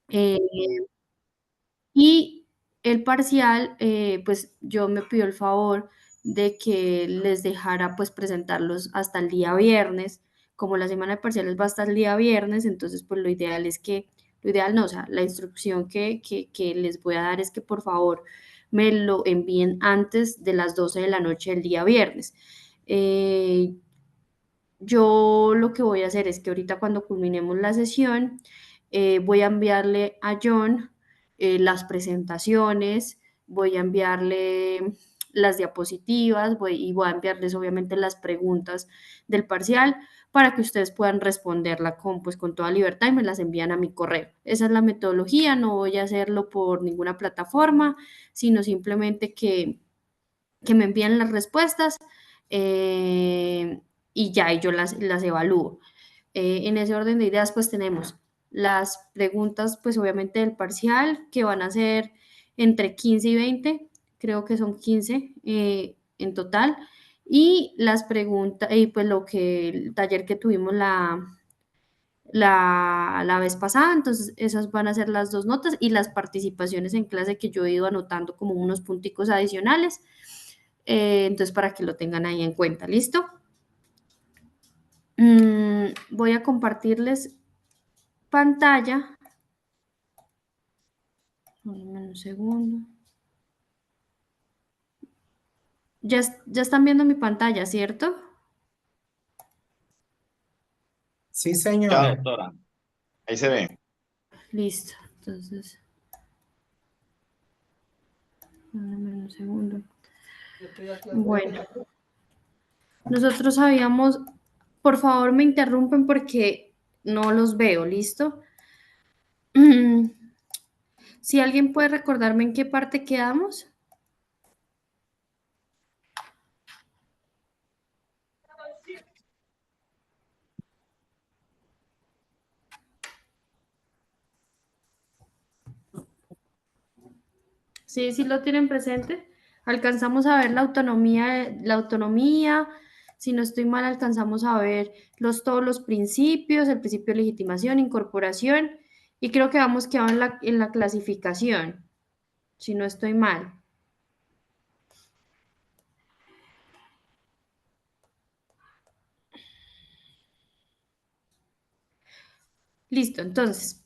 Eh, y el parcial, pues yo me pidió el favor de que les dejara pues presentarlos hasta el día viernes. Como la semana de parciales va hasta el día viernes, entonces pues lo ideal es que, lo ideal no, o sea, la instrucción que les voy a dar es que por favor me lo envíen antes de las 12 de la noche del día viernes. Eh, yo lo que voy a hacer es que ahorita cuando culminemos la sesión, voy a enviarle a John las presentaciones, voy a enviarle las diapositivas y voy a enviarles obviamente las preguntas del parcial para que ustedes puedan responderla pues, con toda libertad y me las envían a mi correo. Esa es la metodología, no voy a hacerlo por ninguna plataforma, sino simplemente que me envían las respuestas eh, y ya, y yo las evalúo. En ese orden de ideas, pues tenemos las preguntas, pues obviamente del parcial, que van a ser entre 15 y 20, creo que son 15 en total, y las preguntas, y pues lo que el taller que tuvimos la vez pasada, entonces esas van a ser las dos notas y las participaciones en clase que yo he ido anotando como unos punticos adicionales, entonces para que lo tengan ahí en cuenta, ¿listo? Voy a compartirles pantalla. Un segundo. Ya están viendo mi pantalla, ¿cierto? Sí, Ya, señora. doctora. Ahí se ve. Listo. Entonces, dame un segundo. Bueno, nosotros habíamos, por favor me interrumpen porque no los veo, ¿listo? Si alguien puede recordarme en qué parte quedamos. Sí, sí lo tienen presente. Alcanzamos a ver la autonomía. Si no estoy mal, alcanzamos a ver todos los principios, el principio de legitimación, incorporación, y creo que vamos quedado en la clasificación, si no estoy mal. Listo, entonces,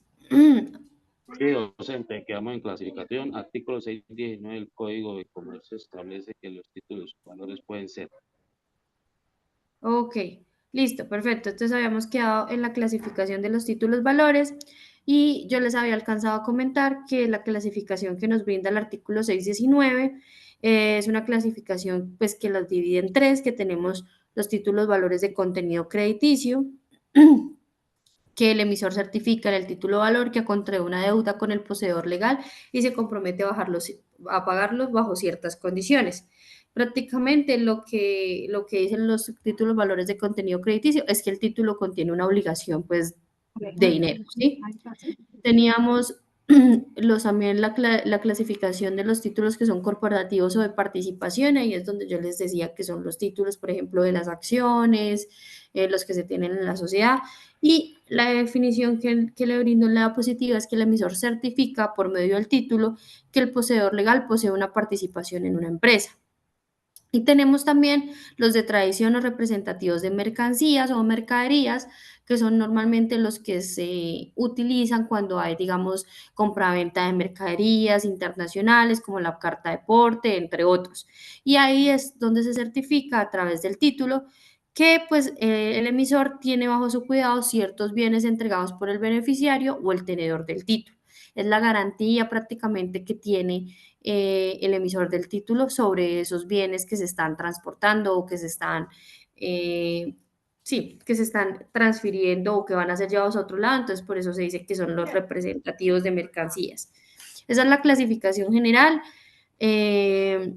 Sí, docente, quedamos en clasificación. Artículo 619 del Código de Comercio establece que los títulos o valores pueden ser. ok, listo, perfecto. Entonces habíamos quedado en la clasificación de los títulos valores y yo les había alcanzado a comentar que la clasificación que nos brinda el artículo 619 es una clasificación pues que las divide en tres, que tenemos los títulos valores de contenido crediticio, que el emisor certifica en el título valor que ha contraído una deuda con el poseedor legal y se compromete a pagarlos bajo ciertas condiciones. Prácticamente lo que dicen los títulos valores de contenido crediticio es que el título contiene una obligación pues de dinero, ¿sí? Teníamos también la clasificación de los títulos que son corporativos o de participación, ahí es donde yo les decía que son los títulos, por ejemplo, de las acciones, los que se tienen en la sociedad, y la definición que le brindo en la diapositiva es que el emisor certifica por medio del título que el poseedor legal posee una participación en una empresa. Y tenemos también los de tradición o representativos de mercancías o mercaderías, que son normalmente los que se utilizan cuando hay, digamos, compraventa de mercaderías internacionales, como la carta de porte, entre otros. Y ahí es donde se certifica a través del título que pues el emisor tiene bajo su cuidado ciertos bienes entregados por el beneficiario o el tenedor del título. Es la garantía prácticamente que tiene el emisor del título sobre esos bienes que se están transportando o que se están, sí, que se están transfiriendo o que van a ser llevados a otro lado. Entonces, por eso se dice que son los representativos de mercancías. Esa es la clasificación general. Eh,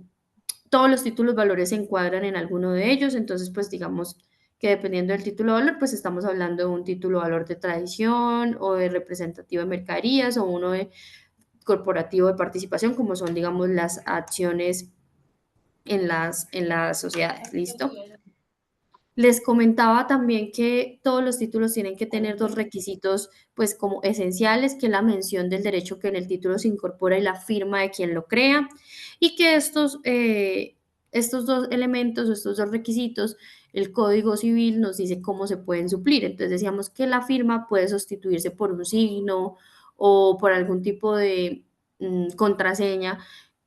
todos los títulos valores se encuadran en alguno de ellos, entonces pues digamos que dependiendo del título valor, pues estamos hablando de un título valor de tradición o de representativo de mercaderías o uno de corporativo de participación, como son, digamos, las acciones en las sociedades. ¿Listo? Les comentaba también que todos los títulos tienen que tener dos requisitos, pues como esenciales, que es la mención del derecho que en el título se incorpora y la firma de quien lo crea, y que estos dos elementos o estos dos requisitos, el Código Civil nos dice cómo se pueden suplir. Entonces decíamos que la firma puede sustituirse por un signo o por algún tipo de contraseña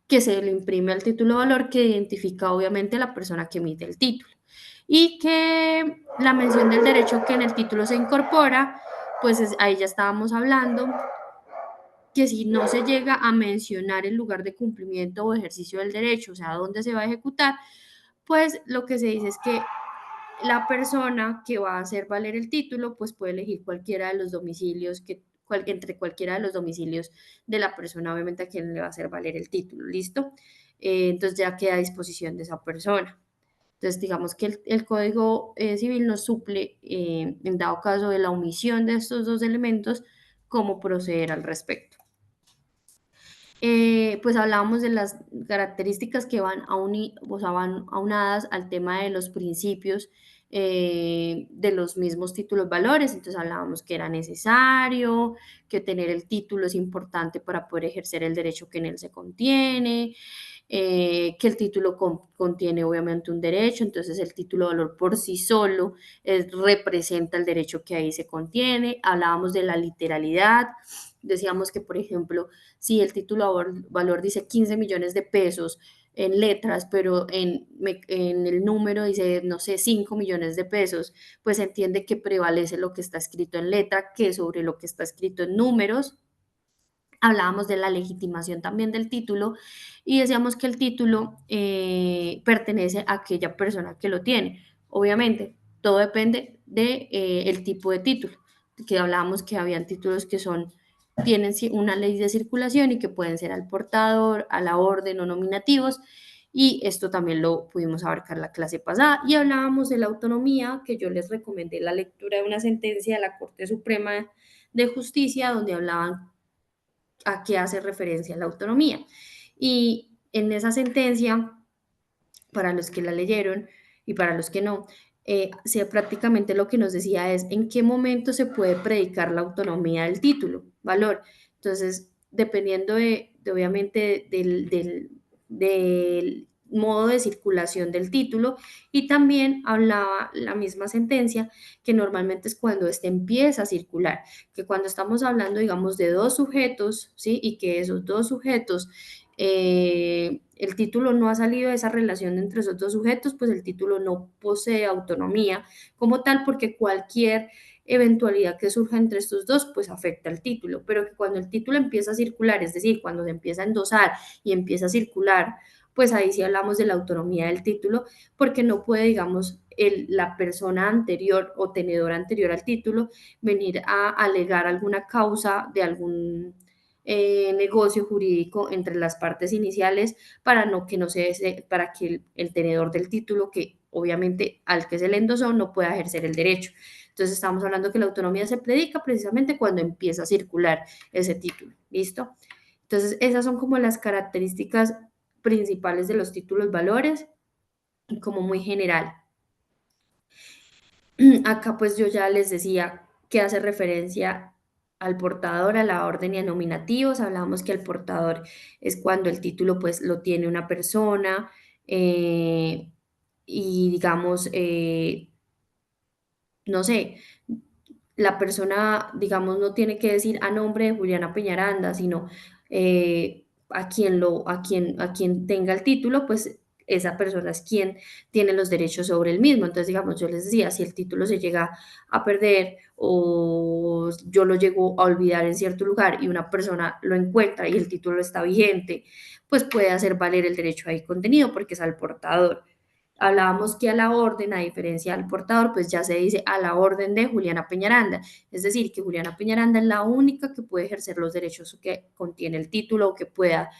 que se le imprime al título de valor que identifica obviamente a la persona que emite el título. Y que la mención del derecho que en el título se incorpora, pues ahí ya estábamos hablando que si no se llega a mencionar el lugar de cumplimiento o ejercicio del derecho, o sea, dónde se va a ejecutar, pues lo que se dice es que la persona que va a hacer valer el título, pues puede elegir cualquiera de los domicilios entre cualquiera de los domicilios de la persona, obviamente a quien le va a hacer valer el título, ¿listo? Entonces ya queda a disposición de esa persona. Entonces, digamos que el Código Civil nos suple, en dado caso de la omisión de estos dos elementos, cómo proceder al respecto. Pues hablábamos de las características que van, o sea, van aunadas al tema de los principios de los mismos títulos valores. Entonces hablábamos que era necesario, que tener el título es importante para poder ejercer el derecho que en él se contiene, que el título contiene obviamente un derecho, entonces el título de valor por sí solo representa el derecho que ahí se contiene. Hablábamos de la literalidad, decíamos que, por ejemplo, si el título de valor dice 15 millones de pesos en letras, pero en el número dice, no sé, 5 millones de pesos, pues se entiende que prevalece lo que está escrito en letra que sobre lo que está escrito en números. Hablábamos de la legitimación también del título y decíamos que el título pertenece a aquella persona que lo tiene. Obviamente, todo depende de, el tipo de título, que hablábamos que habían títulos que tienen una ley de circulación y que pueden ser al portador, a la orden o nominativos, y esto también lo pudimos abarcar la clase pasada. Y hablábamos de la autonomía, que yo les recomendé la lectura de una sentencia de la Corte Suprema de Justicia, donde hablaban a qué hace referencia la autonomía. Y en esa sentencia, para los que la leyeron y para los que no, prácticamente lo que nos decía es en qué momento se puede predicar la autonomía del título, valor. Entonces, dependiendo obviamente del modo de circulación del título, y también hablaba la misma sentencia que normalmente es cuando éste empieza a circular, que cuando estamos hablando, digamos, de dos sujetos, ¿sí? Y que esos dos sujetos, el título no ha salido de esa relación entre esos dos sujetos, pues el título no posee autonomía como tal, porque cualquier eventualidad que surja entre estos dos, pues afecta al título, pero que cuando el título empieza a circular, es decir, cuando se empieza a endosar y empieza a circular, pues ahí sí hablamos de la autonomía del título, porque no puede, digamos, la persona anterior o tenedor anterior al título venir a alegar alguna causa de algún negocio jurídico entre las partes iniciales para para que el tenedor del título, que obviamente al que se le endosó, no pueda ejercer el derecho. Entonces estamos hablando que la autonomía se predica precisamente cuando empieza a circular ese título. ¿Listo? Entonces esas son como las características principales de los títulos valores, como muy general. Acá pues yo ya les decía que hace referencia al portador, a la orden y a nominativos. Hablábamos que el portador es cuando el título pues lo tiene una persona, eh, y digamos, no sé, la persona, digamos, no tiene que decir a nombre de Juliana Peñaranda, sino a quien tenga el título, pues esa persona es quien tiene los derechos sobre el mismo. Entonces, digamos, yo les decía, si el título se llega a perder o yo lo llego a olvidar en cierto lugar y una persona lo encuentra y el título está vigente, pues puede hacer valer el derecho ahí contenido porque es al portador. Hablábamos que a la orden, a diferencia del portador, pues ya se dice a la orden de Juliana Peñaranda, es decir, que Juliana Peñaranda es la única que puede ejercer los derechos que contiene el título o que pueda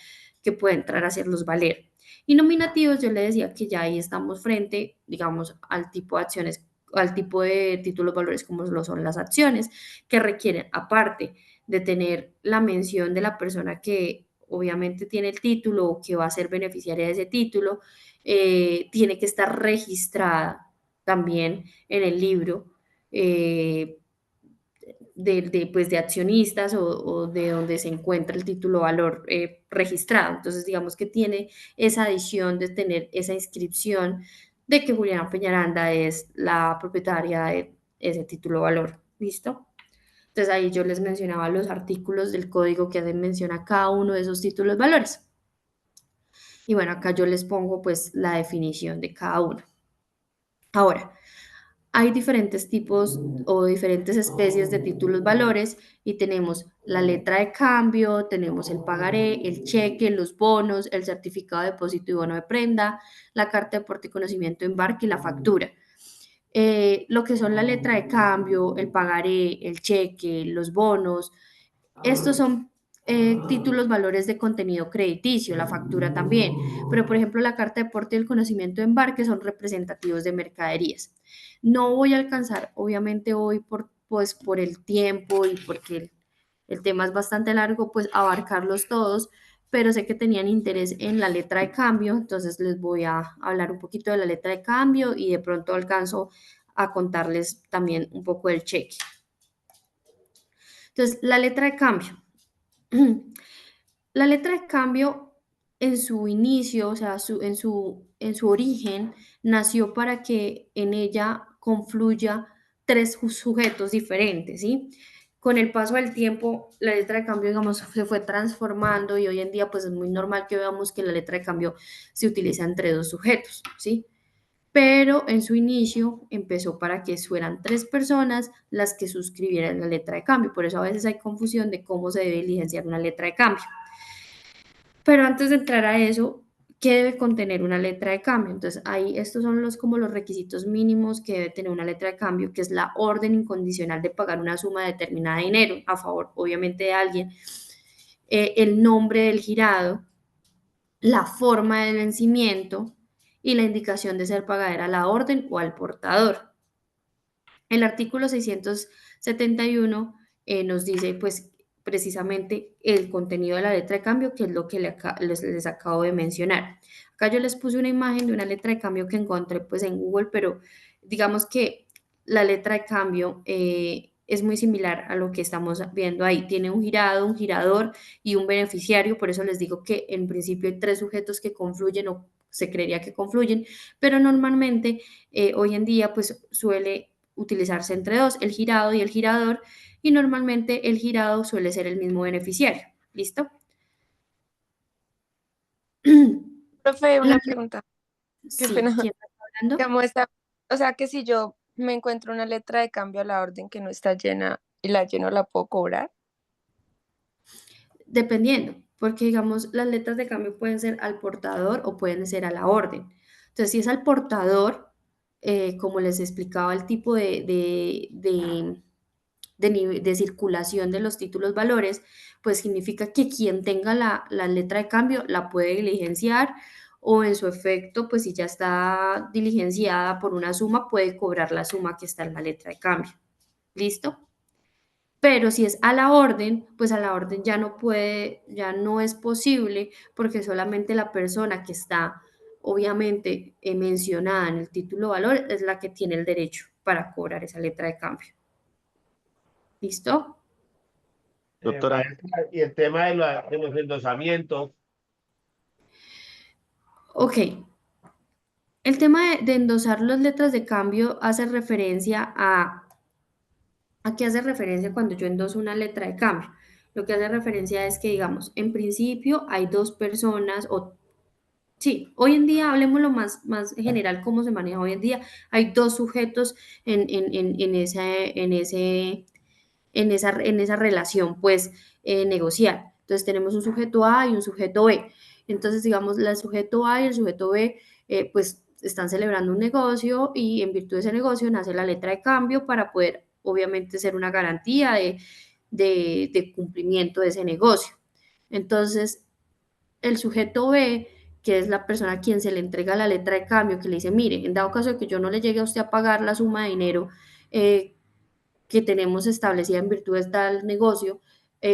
entrar a hacerlos valer. Y nominativos, yo le decía que ya ahí estamos frente, digamos, al tipo de acciones, al tipo de títulos valores como lo son las acciones, que requieren, aparte de tener la mención de la persona que obviamente tiene el título o que va a ser beneficiaria de ese título, tiene que estar registrada. también en el libro pues de accionistas o, de donde se encuentra el título valor registrado. Entonces, digamos que tiene esa adición de tener esa inscripción de que Juliana Peñaranda es la propietaria de ese título valor. ¿Listo? Entonces ahí yo les mencionaba los artículos del código que hacen mención a cada uno de esos títulos valores. Y bueno, acá yo les pongo pues la definición de cada uno. Ahora, hay diferentes tipos o diferentes especies de títulos valores y tenemos la letra de cambio, tenemos el pagaré, el cheque, los bonos, el certificado de depósito y bono de prenda, la carta de porte y conocimiento de embarque y la factura. Lo que son la letra de cambio, el pagaré, el cheque, los bonos, estos son títulos valores de contenido crediticio, la factura también, pero por ejemplo la carta de porte y el conocimiento de embarque son representativos de mercaderías. No voy a alcanzar, obviamente hoy pues, por el tiempo y porque el tema es bastante largo, pues abarcarlos todos, pero sé que tenían interés en la letra de cambio, entonces les voy a hablar un poquito de la letra de cambio y de pronto alcanzo a contarles también un poco del cheque. Entonces, la letra de cambio. La letra de cambio en su inicio, o sea, en su origen, nació para que en ella confluya tres sujetos diferentes, ¿sí? Con el paso del tiempo, la letra de cambio, digamos, se fue transformando y hoy en día, pues es muy normal que veamos que la letra de cambio se utiliza entre dos sujetos, ¿sí? Pero en su inicio empezó para que fueran tres personas las que suscribieran la letra de cambio. Por eso a veces hay confusión de cómo se debe diligenciar una letra de cambio. Pero antes de entrar a eso, ¿qué debe contener una letra de cambio? Entonces, ahí estos son como los requisitos mínimos que debe tener una letra de cambio, que es la orden incondicional de pagar una suma determinada de dinero a favor, obviamente, de alguien, el nombre del girado, la forma del vencimiento y la indicación de ser pagadera a la orden o al portador. El artículo 671 nos dice, pues, precisamente el contenido de la letra de cambio, que es lo que les acabo de mencionar. Acá yo les puse una imagen de una letra de cambio que encontré, pues, en Google, pero digamos que la letra de cambio es muy similar a lo que estamos viendo ahí. Tiene un girado, un girador y un beneficiario, por eso les digo que en principio hay tres sujetos que confluyen o se creería que confluyen, pero normalmente hoy en día pues suele utilizarse entre dos, el girado y el girador, y normalmente el girado suele ser el mismo beneficiario. ¿Listo? Profe, La- una pregunta. Qué sí, pena. ¿quién está hablando? ¿Cómo está? O sea, que si yo me encuentro una letra de cambio a la orden que no está llena y la lleno, ¿la puedo cobrar? Dependiendo, porque digamos, las letras de cambio pueden ser al portador o pueden ser a la orden. Entonces, si es al portador, como les explicaba, el tipo de circulación de los títulos valores, pues significa que quien tenga la letra de cambio la puede diligenciar o en su efecto, pues si ya está diligenciada por una suma, puede cobrar la suma que está en la letra de cambio. ¿Listo? Pero si es a la orden, pues a la orden ya no puede, ya no es posible porque solamente la persona que está obviamente mencionada en el título valor es la que tiene el derecho para cobrar esa letra de cambio. ¿Listo? Doctora, y el tema de los endosamientos. Ok. El tema de endosar las letras de cambio hace referencia ¿a qué hace referencia cuando yo endoso una letra de cambio? Lo que hace referencia es que, digamos, en principio hay dos personas o sí, hoy en día, hablemos lo más general, cómo se maneja hoy en día. Hay dos sujetos en esa relación, pues, negociar. Entonces, tenemos un sujeto A y un sujeto B. Entonces, digamos, el sujeto A y el sujeto B, pues, están celebrando un negocio y en virtud de ese negocio nace la letra de cambio para poder, obviamente, ser una garantía de cumplimiento de ese negocio. Entonces, el sujeto B, que es la persona a quien se le entrega la letra de cambio, que le dice, mire, en dado caso de que yo no le llegue a usted a pagar la suma de dinero que tenemos establecida en virtud de tal negocio,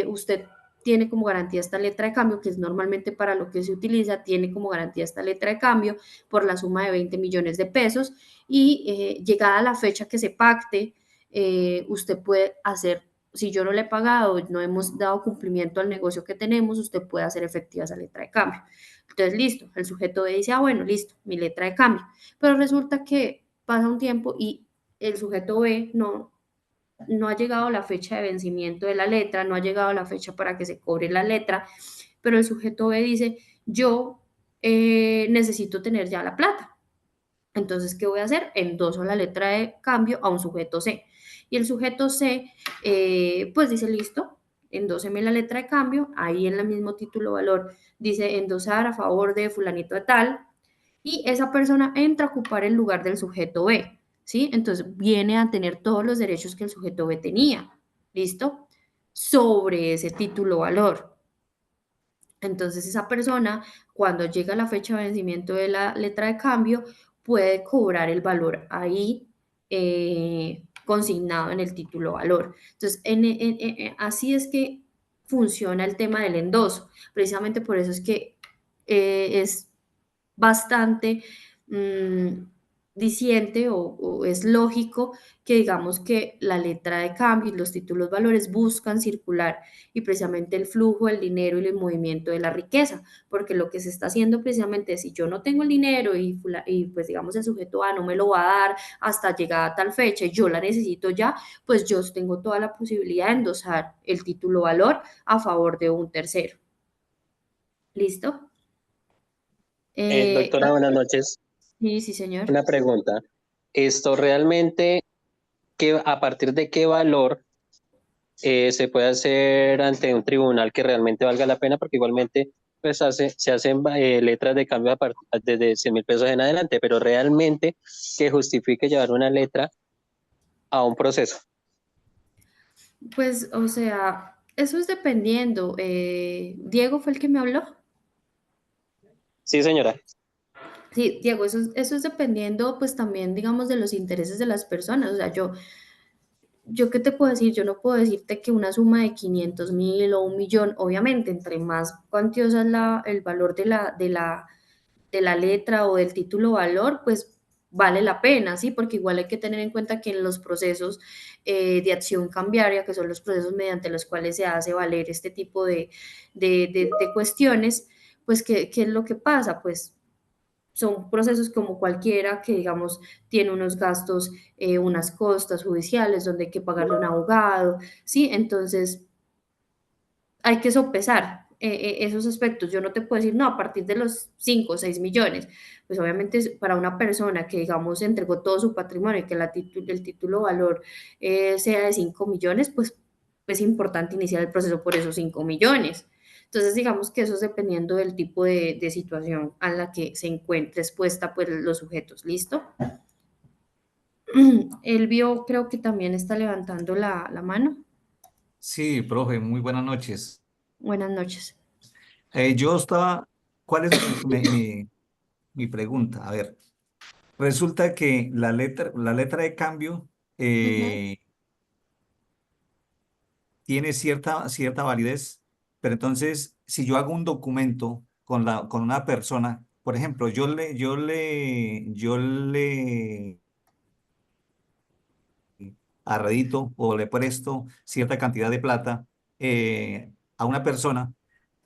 usted tiene como garantía esta letra de cambio, que es normalmente para lo que se utiliza, tiene como garantía esta letra de cambio por la suma de 20 millones de pesos y llegada la fecha que se pacte, usted puede hacer, si yo no le he pagado, no hemos dado cumplimiento al negocio que tenemos, usted puede hacer efectiva esa letra de cambio. Entonces, listo, el sujeto B dice, bueno, listo, mi letra de cambio. Pero resulta que pasa un tiempo y el sujeto B no ha llegado la fecha de vencimiento de la letra, no ha llegado la fecha para que se cobre la letra, pero el sujeto B dice, yo necesito tener ya la plata. Entonces, ¿qué voy a hacer? Endoso la letra de cambio a un sujeto C. Y el sujeto C, pues dice, listo, endóseme la letra de cambio, ahí en el mismo título valor dice endosar a favor de fulanito de tal, y esa persona entra a ocupar el lugar del sujeto B, ¿sí? Entonces viene a tener todos los derechos que el sujeto B tenía, ¿listo? Sobre ese título valor. Entonces esa persona, cuando llega la fecha de vencimiento de la letra de cambio, puede cobrar el valor ahí consignado en el título valor. Entonces, así es que funciona el tema del endoso. Precisamente por eso es que es bastante diciente o es lógico que digamos que la letra de cambio y los títulos valores buscan circular y precisamente el flujo del dinero y el movimiento de la riqueza, porque lo que se está haciendo precisamente es si yo no tengo el dinero y pues digamos el sujeto A no me lo va a dar hasta llegada a tal fecha y yo la necesito ya, pues yo tengo toda la posibilidad de endosar el título valor a favor de un tercero. ¿Listo? Doctora, buenas noches. Sí, sí, señor. Una pregunta. ¿Esto realmente, a partir de qué valor se puede hacer ante un tribunal que realmente valga la pena? Porque igualmente pues se hacen letras de cambio desde 100.000 pesos en adelante, pero realmente que justifique llevar una letra a un proceso. Pues, o sea, eso es dependiendo. Diego fue el que me habló. Sí, señora. Sí, Diego, eso es dependiendo, pues también, digamos, de los intereses de las personas. O sea, yo ¿qué te puedo decir? Yo no puedo decirte que una suma de 500.000 o 1.000.000, obviamente, entre más cuantiosa es el valor de la letra o del título valor, pues vale la pena, ¿sí? Porque igual hay que tener en cuenta que en los procesos de acción cambiaria, que son los procesos mediante los cuales se hace valer este tipo de cuestiones, pues ¿qué es lo que pasa? Pues son procesos como cualquiera que, digamos, tiene unos gastos, unas costas judiciales donde hay que pagarle a un abogado, ¿sí? Entonces, hay que sopesar esos aspectos. Yo no te puedo decir, no, a partir de los 5 o 6 millones. Pues obviamente para una persona que, digamos, entregó todo su patrimonio y que el título valor sea de 5 millones, pues es importante iniciar el proceso por esos 5 millones. Entonces, digamos que eso es dependiendo del tipo de situación a la que se encuentre expuesta pues, los sujetos. ¿Listo? Elvio creo que también está levantando la mano. Sí, profe, muy buenas noches. Buenas noches. ¿Cuál es mi pregunta? A ver, resulta que la letra de cambio tiene cierta validez, pero entonces, si yo hago un documento con una persona, por ejemplo, yo le arredito o le presto cierta cantidad de plata a una persona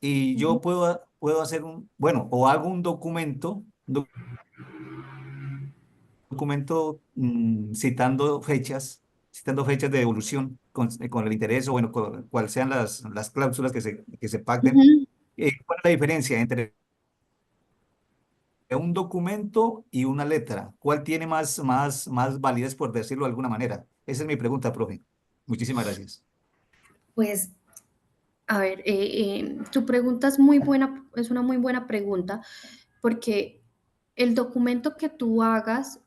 y yo puedo hacer o hago un documento citando fechas de devolución con el interés o bueno, cuáles sean las cláusulas que se pacten. Ujú. ¿Cuál es la diferencia entre un documento y una letra? ¿Cuál tiene más validez, por decirlo de alguna manera? Esa es mi pregunta, profe. Muchísimas gracias. Pues, a ver, tu pregunta es muy buena, es una muy buena pregunta, porque el documento que tú hagas,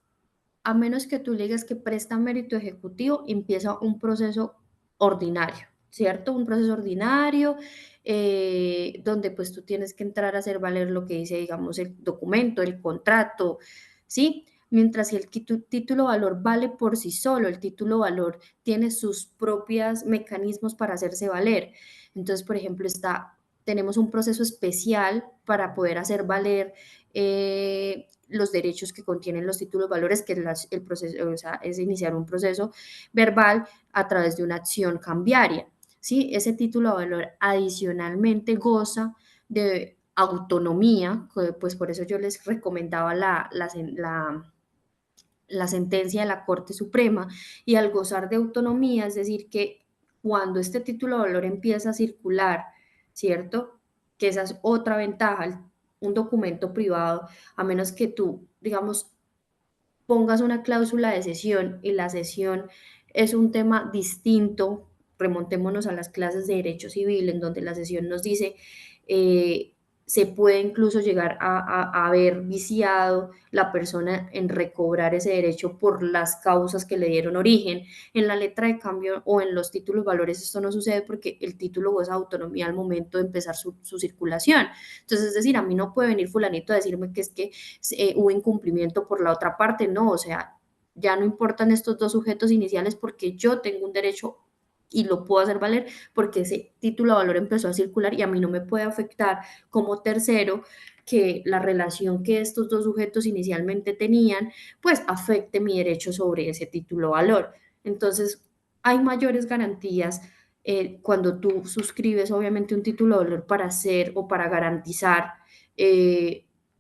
a menos que tú le digas que presta mérito ejecutivo, empieza un proceso ordinario, ¿cierto? Un proceso ordinario donde pues tú tienes que entrar a hacer valer lo que dice, digamos, el documento, el contrato, ¿sí? mientras que el título valor vale por sí solo, el título valor tiene sus propios mecanismos para hacerse valer. Entonces, por ejemplo, tenemos un proceso especial para poder hacer valer los derechos que contienen los títulos valores, que es el proceso, o sea, es iniciar un proceso verbal a través de una acción cambiaria. ¿Sí? Ese título valor adicionalmente goza de autonomía, pues por eso yo les recomendaba la sentencia de la Corte Suprema, y al gozar de autonomía, es decir, que cuando este título de valor empieza a circular, ¿cierto? Que esa es otra ventaja, un documento privado, a menos que tú, digamos, pongas una cláusula de cesión y la cesión es un tema distinto, remontémonos a las clases de derecho civil, en donde la cesión nos dice se puede incluso llegar a haber viciado la persona en recobrar ese derecho por las causas que le dieron origen. En la letra de cambio o en los títulos valores esto no sucede porque el título goza de autonomía al momento de empezar su circulación. Entonces, es decir, a mí no puede venir fulanito a decirme que es que hubo incumplimiento por la otra parte, no, o sea, ya no importan estos dos sujetos iniciales porque yo tengo un derecho y lo puedo hacer valer porque ese título de valor empezó a circular y a mí no me puede afectar como tercero que la relación que estos dos sujetos inicialmente tenían, pues afecte mi derecho sobre ese título de valor. Entonces, hay mayores garantías cuando tú suscribes obviamente un título de valor para hacer o para garantizar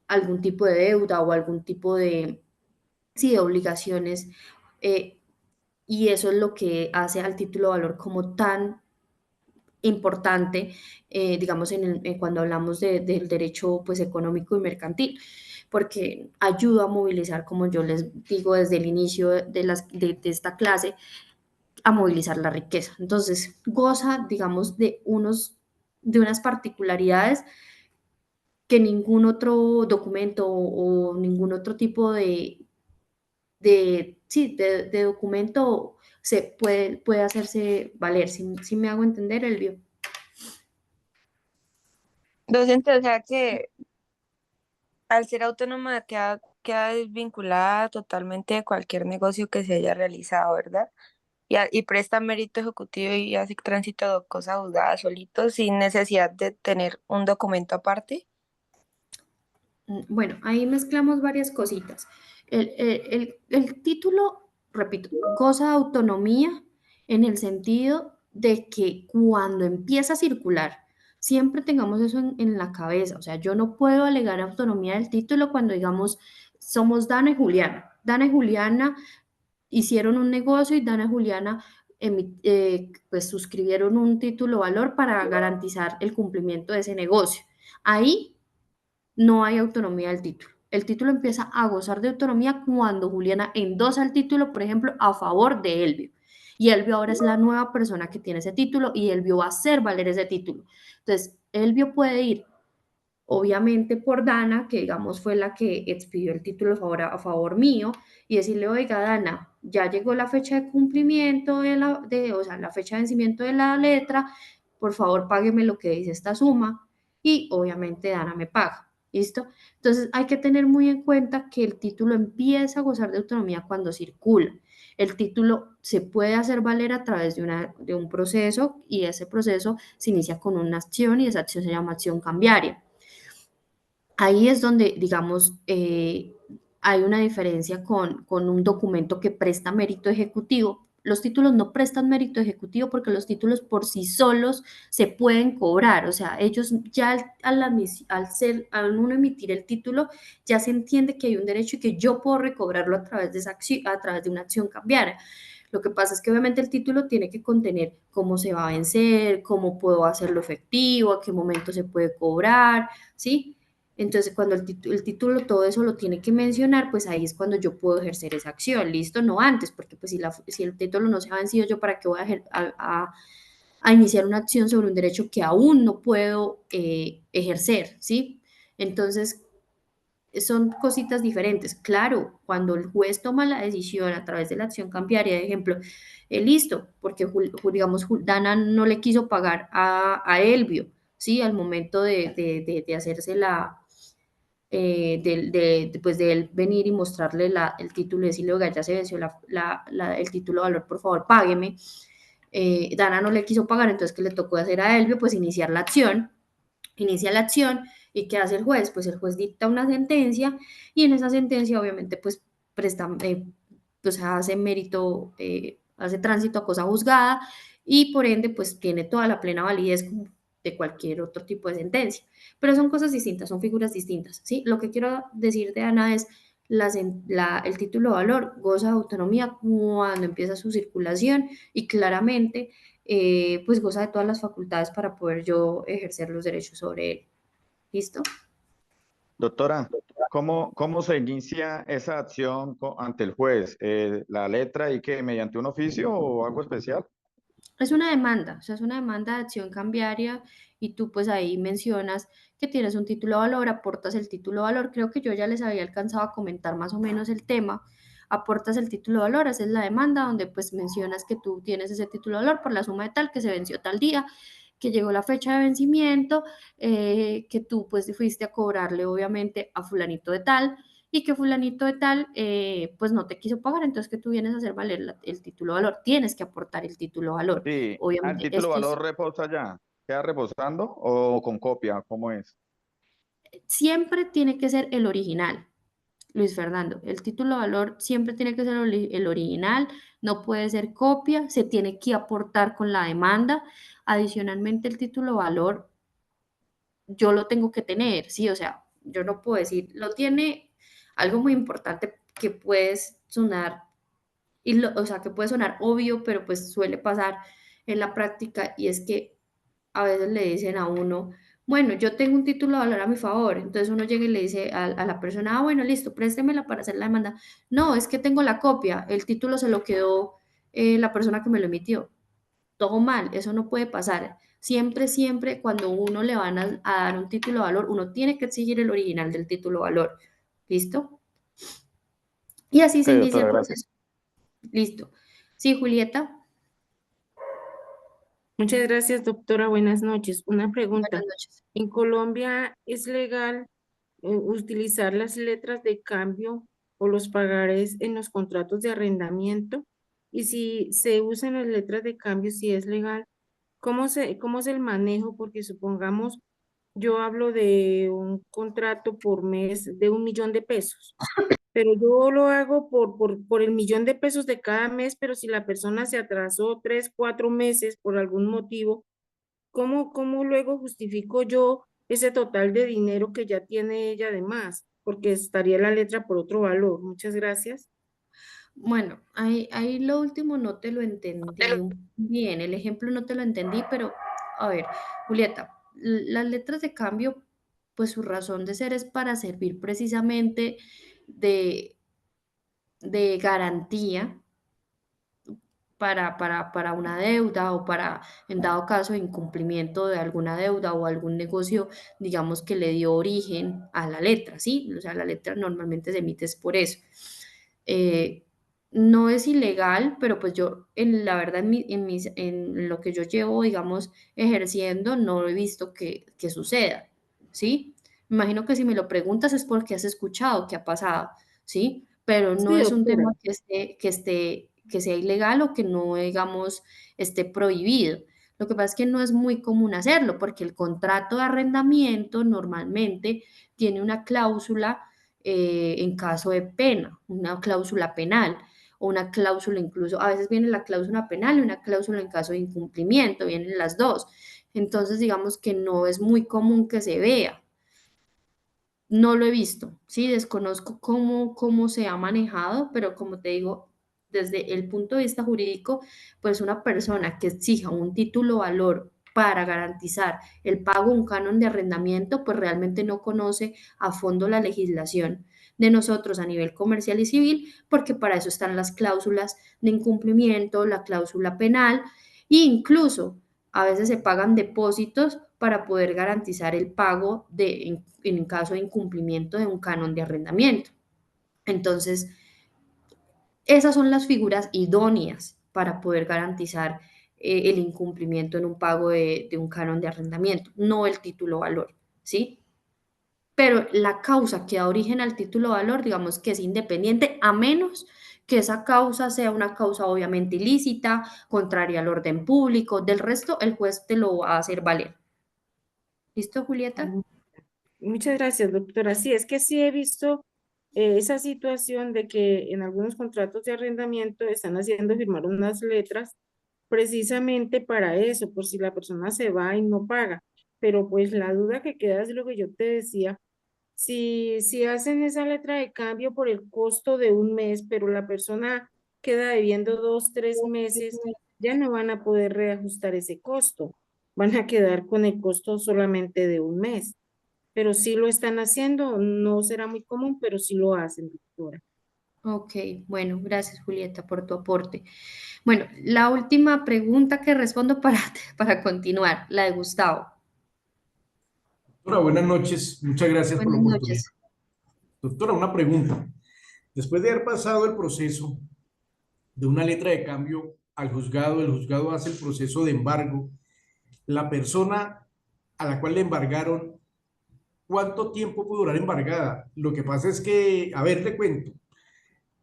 algún tipo de deuda o algún tipo de, sí, de obligaciones. Y eso es lo que hace al título de valor como tan importante, digamos, cuando hablamos del derecho pues, económico y mercantil, porque ayuda a movilizar, como yo les digo desde el inicio de esta clase, a movilizar la riqueza. Entonces, goza, digamos, de unas particularidades que ningún otro documento o ningún otro tipo de documento puede hacerse valer. Si me hago entender, Elvio. Docente, o sea que al ser autónoma queda desvinculada totalmente de cualquier negocio que se haya realizado, ¿verdad? Y presta mérito ejecutivo y hace tránsito de cosa juzgada solito sin necesidad de tener un documento aparte. Bueno, ahí mezclamos varias cositas. El título, repito, goza de autonomía en el sentido de que cuando empieza a circular, siempre tengamos eso en la cabeza. O sea, yo no puedo alegar autonomía del título cuando digamos somos Dana y Juliana. Dana y Juliana hicieron un negocio y Dana y Juliana pues suscribieron un título valor para garantizar el cumplimiento de ese negocio. Ahí no hay autonomía del título. El título empieza a gozar de autonomía cuando Juliana endosa el título, por ejemplo, a favor de Elvio. Y Elvio ahora es la nueva persona que tiene ese título y Elvio va a hacer valer ese título. Entonces, Elvio puede ir, obviamente, por Dana, que digamos fue la que expidió el título a favor mío, y decirle, oiga, Dana, ya llegó la fecha de cumplimiento o sea, la fecha de vencimiento de la letra, por favor, págueme lo que dice esta suma, y obviamente Dana me paga. ¿Listo? Entonces hay que tener muy en cuenta que el título empieza a gozar de autonomía cuando circula. El título se puede hacer valer a través de un proceso y ese proceso se inicia con una acción y esa acción se llama acción cambiaria. Ahí es donde, digamos, hay una diferencia con un documento que presta mérito ejecutivo. Los títulos no prestan mérito ejecutivo porque los títulos por sí solos se pueden cobrar, o sea, ellos ya al uno emitir el título ya se entiende que hay un derecho y que yo puedo recobrarlo a través de a través de una acción cambiaria. Lo que pasa es que obviamente el título tiene que contener cómo se va a vencer, cómo puedo hacerlo efectivo, a qué momento se puede cobrar, ¿sí? Entonces, cuando el título todo eso lo tiene que mencionar, pues ahí es cuando yo puedo ejercer esa acción, ¿listo? No antes, porque pues si el título no se ha vencido, ¿yo para qué voy a iniciar una acción sobre un derecho que aún no puedo ejercer, ¿sí? Entonces, son cositas diferentes. Claro, cuando el juez toma la decisión a través de la acción cambiaria, de ejemplo, listo, porque digamos, Dana no le quiso pagar a Elvio, ¿sí? Al momento de hacerse pues de él venir y mostrarle el título y decirle, oiga, ya se venció el título de valor, por favor, págueme. Dana no le quiso pagar, entonces ¿qué le tocó hacer a Elvio? Pues iniciar la acción. Inicia la acción y ¿qué hace el juez? Pues el juez dicta una sentencia y en esa sentencia obviamente pues presta, pues hace mérito, hace tránsito a cosa juzgada y por ende pues tiene toda la plena validez como de cualquier otro tipo de sentencia. Pero son cosas distintas, son figuras distintas, ¿sí? Lo que quiero decir de Ana es el título de valor goza de autonomía cuando empieza su circulación y claramente pues goza de todas las facultades para poder yo ejercer los derechos sobre él. ¿Listo? Doctora, ¿cómo se inicia esa acción ante el juez? ¿La letra y que mediante un oficio o algo especial? Es una demanda, o sea, es una demanda de acción cambiaria y tú pues ahí mencionas que tienes un título de valor, aportas el título de valor, creo que yo ya les había alcanzado a comentar más o menos el tema, aportas el título de valor, haces la demanda donde pues mencionas que tú tienes ese título de valor por la suma de tal, que se venció tal día, que llegó la fecha de vencimiento, que tú pues fuiste a cobrarle obviamente a fulanito de tal, y que fulanito de tal, pues no te quiso pagar, entonces que tú vienes a hacer valer el título de valor, tienes que aportar el título de valor. Sí, ¿el Obviamente, título de valor reposa ya? ¿Queda reposando o con copia? ¿Cómo es? siempre tiene que ser el original, Luis Fernando. El título de valor siempre tiene que ser el original, no puede ser copia, se tiene que aportar con la demanda. Adicionalmente, el título de valor yo lo tengo que tener, ¿sí? O sea, yo no puedo decir, lo tiene algo muy importante que puede sonar o sea, que puede sonar obvio, pero pues suele pasar en la práctica y es que a veces le dicen a uno, bueno, yo tengo un título de valor a mi favor, entonces uno llega y le dice a la persona, ah, bueno, listo, préstemela para hacer la demanda. No, es que tengo la copia, el título se lo quedó la persona que me lo emitió. Todo mal, eso no puede pasar. Siempre, siempre, cuando uno le van a dar un título de valor, uno tiene que exigir el original del título de valor. ¿Listo? Y así Ok, se inicia doctora, el gracias. proceso. Listo. Sí, Julieta. Muchas gracias, doctora. Buenas noches. Una Buenas pregunta. noches. ¿En Colombia es legal utilizar las letras de cambio o los pagarés en los contratos de arrendamiento? Y si se usan las letras de cambio, si es legal, cómo es el manejo? Porque supongamos, yo hablo de un contrato por mes de 1.000.000 de pesos, pero yo lo hago por el 1.000.000 de pesos de cada mes, pero si la persona se atrasó 3, 4 meses por algún motivo, ¿cómo luego justifico yo ese total de dinero que ya tiene ella de más? Porque estaría la letra por otro valor. Muchas gracias. Bueno, ahí lo último no te lo entendí bien, el ejemplo no te lo entendí, pero a ver, Julieta, las letras de cambio, pues su razón de ser es para servir precisamente de, de garantía para una deuda o para, en dado caso, incumplimiento de alguna deuda o algún negocio, digamos, que le dio origen a la letra, ¿sí? O sea, la letra normalmente se emite es por eso. Eh, no es ilegal, pero pues yo, la verdad, en lo que yo llevo, digamos, ejerciendo, no he visto que suceda, ¿sí? Me imagino que si me lo preguntas es porque has escuchado que ha pasado, ¿sí? Pero no Sí, es un doctora. tema que sea ilegal o que no, digamos, esté prohibido. Lo que pasa es que no es muy común hacerlo porque el contrato de arrendamiento normalmente tiene una cláusula en caso de pena, una cláusula penal o una cláusula incluso, a veces viene la cláusula penal y una cláusula en caso de incumplimiento, vienen las dos. Entonces, digamos que no es muy común que se vea. No lo he visto, sí, desconozco cómo se ha manejado, pero como te digo, desde el punto de vista jurídico, pues una persona que exija un título valor para garantizar el pago de un canon de arrendamiento, pues realmente no conoce a fondo la legislación de nosotros a nivel comercial y civil, porque para eso están las cláusulas de incumplimiento, la cláusula penal, e incluso a veces se pagan depósitos para poder garantizar el pago en caso de incumplimiento de un canon de arrendamiento. Entonces, esas son las figuras idóneas para poder garantizar el incumplimiento en un pago de un canon de arrendamiento, no el título valor, ¿sí? pero la causa que da origen al título de valor, digamos que es independiente, a menos que esa causa sea una causa obviamente ilícita, contraria al orden público. Del resto, el juez te lo va a hacer valer. ¿Listo, Julieta? Muchas gracias, doctora. Sí, es que sí he visto esa situación de que en algunos contratos de arrendamiento están haciendo firmar unas letras precisamente para eso, por si la persona se va y no paga. Pero pues la duda que queda es lo que yo te decía. Si hacen esa letra de cambio por el costo de un mes, pero la persona queda debiendo 2, 3 meses, ya no van a poder reajustar ese costo. Van a quedar con el costo solamente de un mes. Pero sí lo están haciendo, no será muy común, pero sí lo hacen, doctora. Ok, bueno, gracias, Julieta, por tu aporte. Bueno, la última pregunta que respondo para continuar, la de Gustavo. Doctora, buenas noches. Muchas gracias por la Buenas oportunidad. noches. Doctora, una pregunta. Después de haber pasado el proceso de una letra de cambio al juzgado, el juzgado hace el proceso de embargo. La persona a la cual le embargaron, ¿cuánto tiempo puede durar embargada? Lo que pasa es que, a ver, le cuento.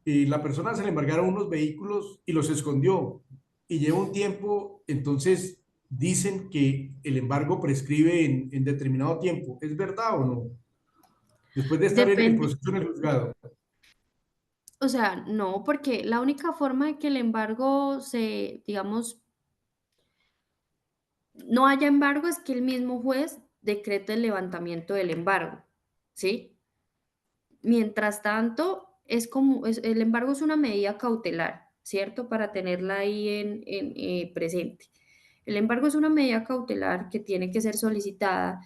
La persona se le embargaron unos vehículos y los escondió. Y lleva un tiempo, entonces dicen que el embargo prescribe en determinado tiempo. ¿Es verdad o no? Después de estar en Depende, proceso en el juzgado. o sea, no, porque la única forma de que el embargo se, digamos, no haya embargo es que el mismo juez decrete el levantamiento del embargo, ¿sí? Mientras tanto, el embargo es una medida cautelar, ¿cierto? Para tenerla ahí presente. El embargo es una medida cautelar que tiene que ser solicitada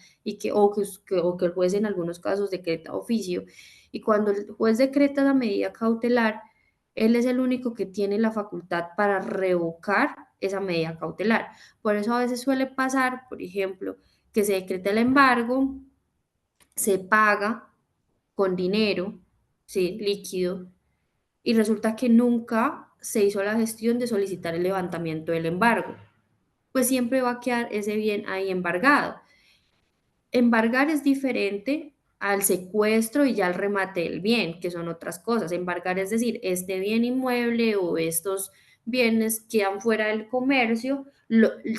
o que el juez en algunos casos decreta oficio. Y cuando el juez decreta la medida cautelar, él es el único que tiene la facultad para revocar esa medida cautelar. Por eso a veces suele pasar, por ejemplo, que se decreta el embargo, se paga con dinero, ¿sí? Líquido, y resulta que nunca se hizo la gestión de solicitar el levantamiento del embargo, pues siempre va a quedar ese bien ahí embargado. Embargar es diferente al secuestro y ya al remate del bien, que son otras cosas. Embargar es decir, este bien inmueble o estos bienes quedan fuera del comercio,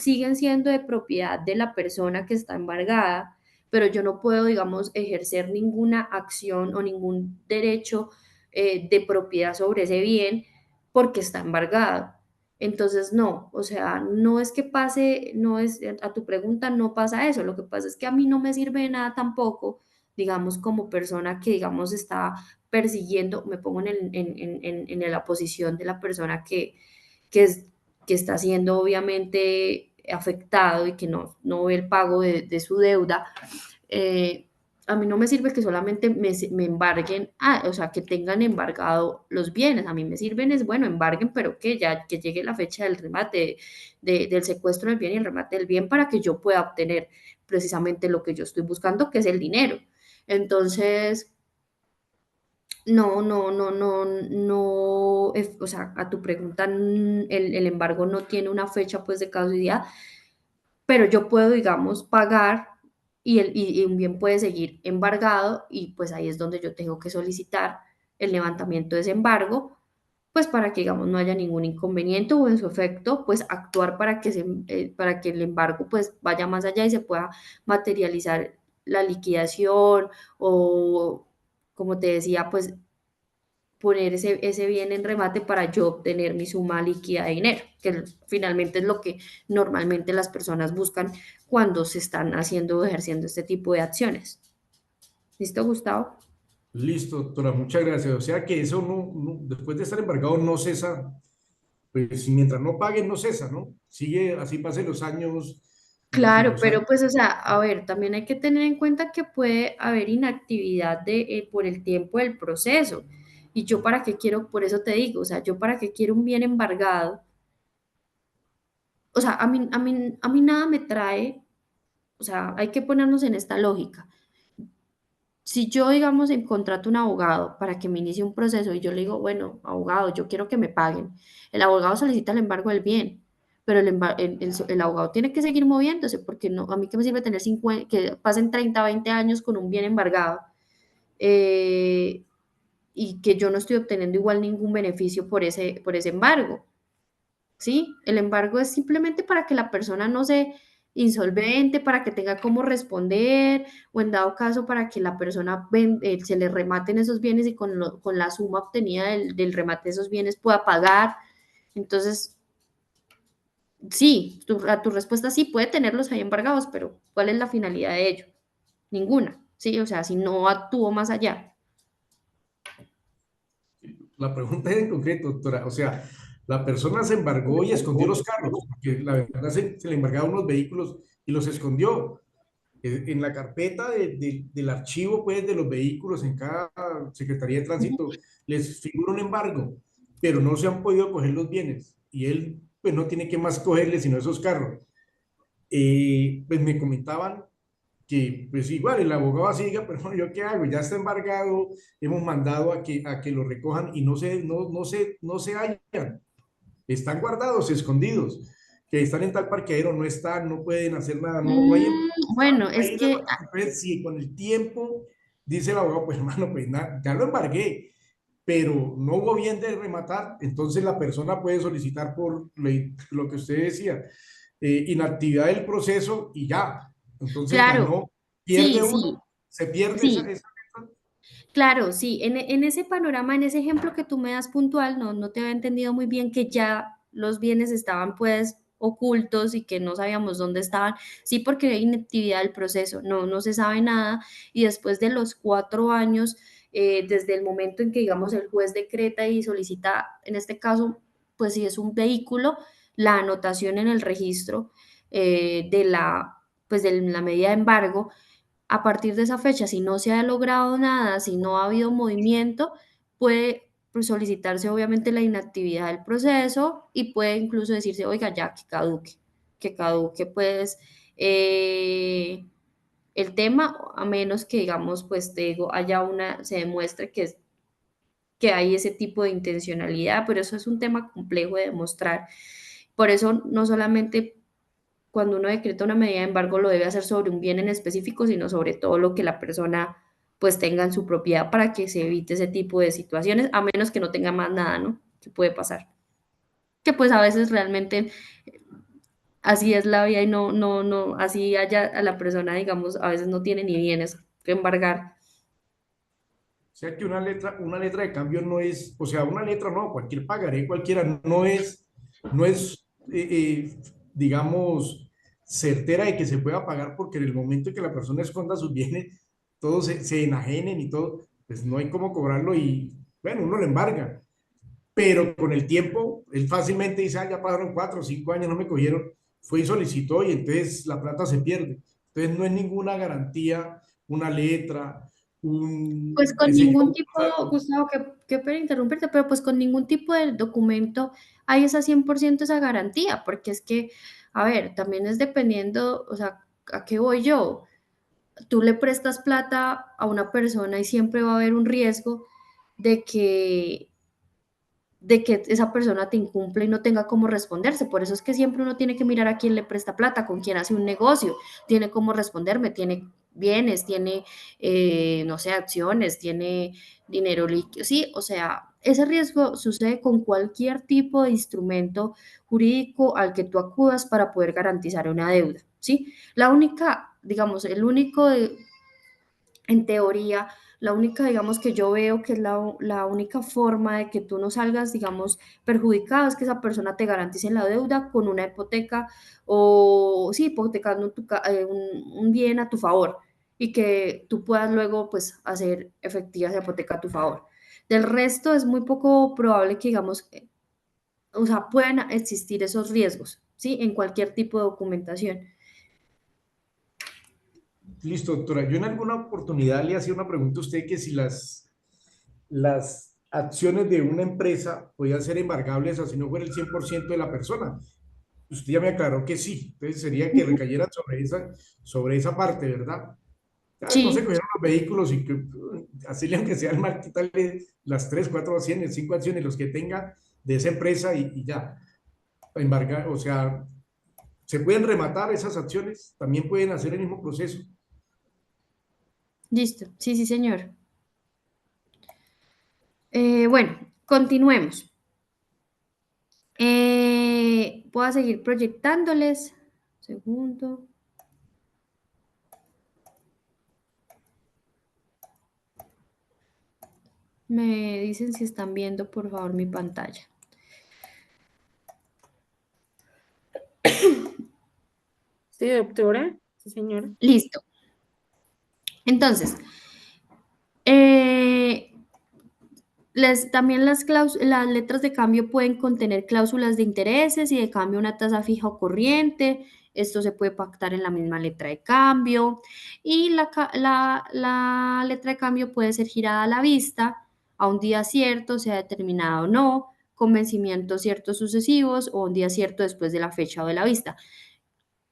siguen siendo de propiedad de la persona que está embargada, pero yo no puedo, digamos, ejercer ninguna acción o ningún derecho de propiedad sobre ese bien porque está embargado. Entonces, no, o sea, no es que pase, no es, a tu pregunta no pasa eso, lo que pasa es que a mí no me sirve de nada tampoco, digamos, como persona que, digamos, está persiguiendo, me pongo en la posición de la persona que, es, que está siendo obviamente afectado y que no ve el pago de su deuda. A mí no me sirve que solamente me embarguen, o sea, que tengan embargado los bienes. A mí me sirven es, bueno, embarguen, pero que ya que llegue la fecha del remate, del secuestro del bien y el remate del bien para que yo pueda obtener precisamente lo que yo estoy buscando, que es el dinero. Entonces, no, o sea, a tu pregunta, el embargo no tiene una fecha pues de caducidad, pero yo puedo, digamos, pagar y un bien puede seguir embargado y pues ahí es donde yo tengo que solicitar el levantamiento de ese embargo, pues para que, digamos, no haya ningún inconveniente o en su efecto, pues actuar para que el embargo pues vaya más allá y se pueda materializar la liquidación o, como te decía, pues poner ese bien en remate para yo obtener mi suma líquida de dinero, que finalmente es lo que normalmente las personas buscan cuando se están haciendo o ejerciendo este tipo de acciones. ¿Listo, Gustavo? Listo, doctora, muchas gracias. O sea que eso después de estar embargado no cesa, pues mientras no paguen no cesa, ¿no? Sigue, así pasen los años y Claro, los pero años. pues, o sea, a ver, también hay que tener en cuenta que puede haber inactividad por el tiempo del proceso. Y yo para qué quiero, por eso te digo, o sea, yo para qué quiero un bien embargado. O sea, a mí nada me trae, o sea, hay que ponernos en esta lógica. Si yo, digamos, contrato un abogado para que me inicie un proceso y yo le digo, bueno, abogado, yo quiero que me paguen, el abogado solicita el embargo del bien, pero el abogado tiene que seguir moviéndose, porque no, a mí que me sirve tener 50, que pasen 30, 20 años con un bien embargado, y que yo no estoy obteniendo igual ningún beneficio por ese embargo, ¿sí? El embargo es simplemente para que la persona no se insolvente, para que tenga cómo responder, o en dado caso para que la persona se le rematen esos bienes y con la suma obtenida del remate de esos bienes pueda pagar. Entonces, sí, a tu respuesta sí puede tenerlos ahí embargados, pero ¿cuál es la finalidad de ello? Ninguna, ¿sí? O sea, si no actúo más allá. La pregunta es en concreto, doctora. O sea, la persona se embargó y escondió los carros, porque la verdad se le embargaron unos vehículos y los escondió. En la carpeta del archivo, pues, de los vehículos en cada Secretaría de Tránsito les figura un embargo, pero no se han podido coger los bienes y él, pues, no tiene que más cogerle sino esos carros. Pues me comentaban que, pues, igual el abogado siga, pero bueno, ¿yo qué hago? Ya está embargado, hemos mandado a que lo recojan y no se hallan, están guardados, escondidos, que están en tal parqueadero, no están, no pueden hacer nada, no hay. Bueno, es Ahí que pues, si con el tiempo dice el abogado, pues hermano, pues ya lo embargué, pero no hubo bien de rematar, entonces la persona puede solicitar por lo que usted decía, inactividad del proceso y ya. Entonces claro, ganó, pierde sí, sí, uno, se pierde esa. sí. Claro, sí, en ese panorama, en ese ejemplo que tú me das puntual, no te había entendido muy bien que ya los bienes estaban pues ocultos y que no sabíamos dónde estaban. Sí, porque hay inactividad del proceso, no se sabe nada y después de los 4 años, desde el momento en que digamos el juez decreta y solicita, en este caso, pues si es un vehículo, la anotación en el registro pues de la medida de embargo. A partir de esa fecha, si no se ha logrado nada, si no ha habido movimiento, puede pues, solicitarse obviamente la inactividad del proceso y puede incluso decirse, oiga, ya, que caduque pues el tema, a menos que digamos, pues te digo, se demuestre que hay ese tipo de intencionalidad, pero eso es un tema complejo de demostrar. Por eso no solamente cuando uno decreta una medida de embargo lo debe hacer sobre un bien en específico, sino sobre todo lo que la persona pues tenga en su propiedad para que se evite ese tipo de situaciones, a menos que no tenga más nada, ¿no? Que puede pasar. Que pues a veces realmente así es la vida y no, así haya a la persona, digamos, a veces no tiene ni bienes que embargar. O sea que una letra de cambio no es, o sea, una letra no, cualquier pagaré, cualquiera, no es, digamos, certera de que se pueda pagar porque en el momento en que la persona esconda sus bienes, todos se enajenen y todo, pues no hay cómo cobrarlo y, bueno, uno le embarga. Pero con el tiempo, él fácilmente dice, ya pasaron 4 o 5 años, no me cogieron, fue y solicitó y entonces la plata se pierde. Entonces no es ninguna garantía, una letra, Pues con qué sé ningún yo. tipo, Gustavo, qué pena interrumpirte, pero pues con ningún tipo de documento hay esa 100% esa garantía, porque es que, a ver, también es dependiendo, o sea, ¿a qué voy yo? Tú le prestas plata a una persona y siempre va a haber un riesgo de que esa persona te incumple y no tenga cómo responderse. Por eso es que siempre uno tiene que mirar a quién le presta plata, con quién hace un negocio, tiene cómo responderme, tiene bienes, tiene, no sé, acciones, tiene dinero líquido, sí, o sea, ese riesgo sucede con cualquier tipo de instrumento jurídico al que tú acudas para poder garantizar una deuda, ¿sí? La única, digamos, en teoría, la única, digamos, que yo veo que es la única forma de que tú no salgas, digamos, perjudicado es que esa persona te garantice la deuda con una hipoteca o, sí, hipotecando un bien a tu favor y que tú puedas luego, pues, hacer efectiva esa hipoteca a tu favor. Del resto, es muy poco probable que, digamos, o sea, puedan existir esos riesgos, ¿sí? En cualquier tipo de documentación. Listo, doctora. Yo en alguna oportunidad le hacía una pregunta a usted que si las acciones de una empresa podían ser embargables así no fuera el 100% de la persona. Usted ya me aclaró que sí. Entonces sería que recayeran sobre esa parte, ¿verdad? No se Sí, cogieron los vehículos y que así aunque sea el mal, quitarle las 3, 4 acciones, 5 acciones, los que tenga de esa empresa y ya. embargar, o sea, se pueden rematar esas acciones, también pueden hacer el mismo proceso. Listo, sí, sí, señor. Bueno, continuemos. Voy a seguir proyectándoles. Segundo. Me dicen si están viendo, por favor, mi pantalla. Sí, doctora. Sí, señora. Listo. Entonces, también las letras de cambio pueden contener cláusulas de intereses y de cambio una tasa fija o corriente. Esto se puede pactar en la misma letra de cambio. Y la letra de cambio puede ser girada a la vista a un día cierto, sea determinado o no, con vencimientos ciertos sucesivos o un día cierto después de la fecha o de la vista.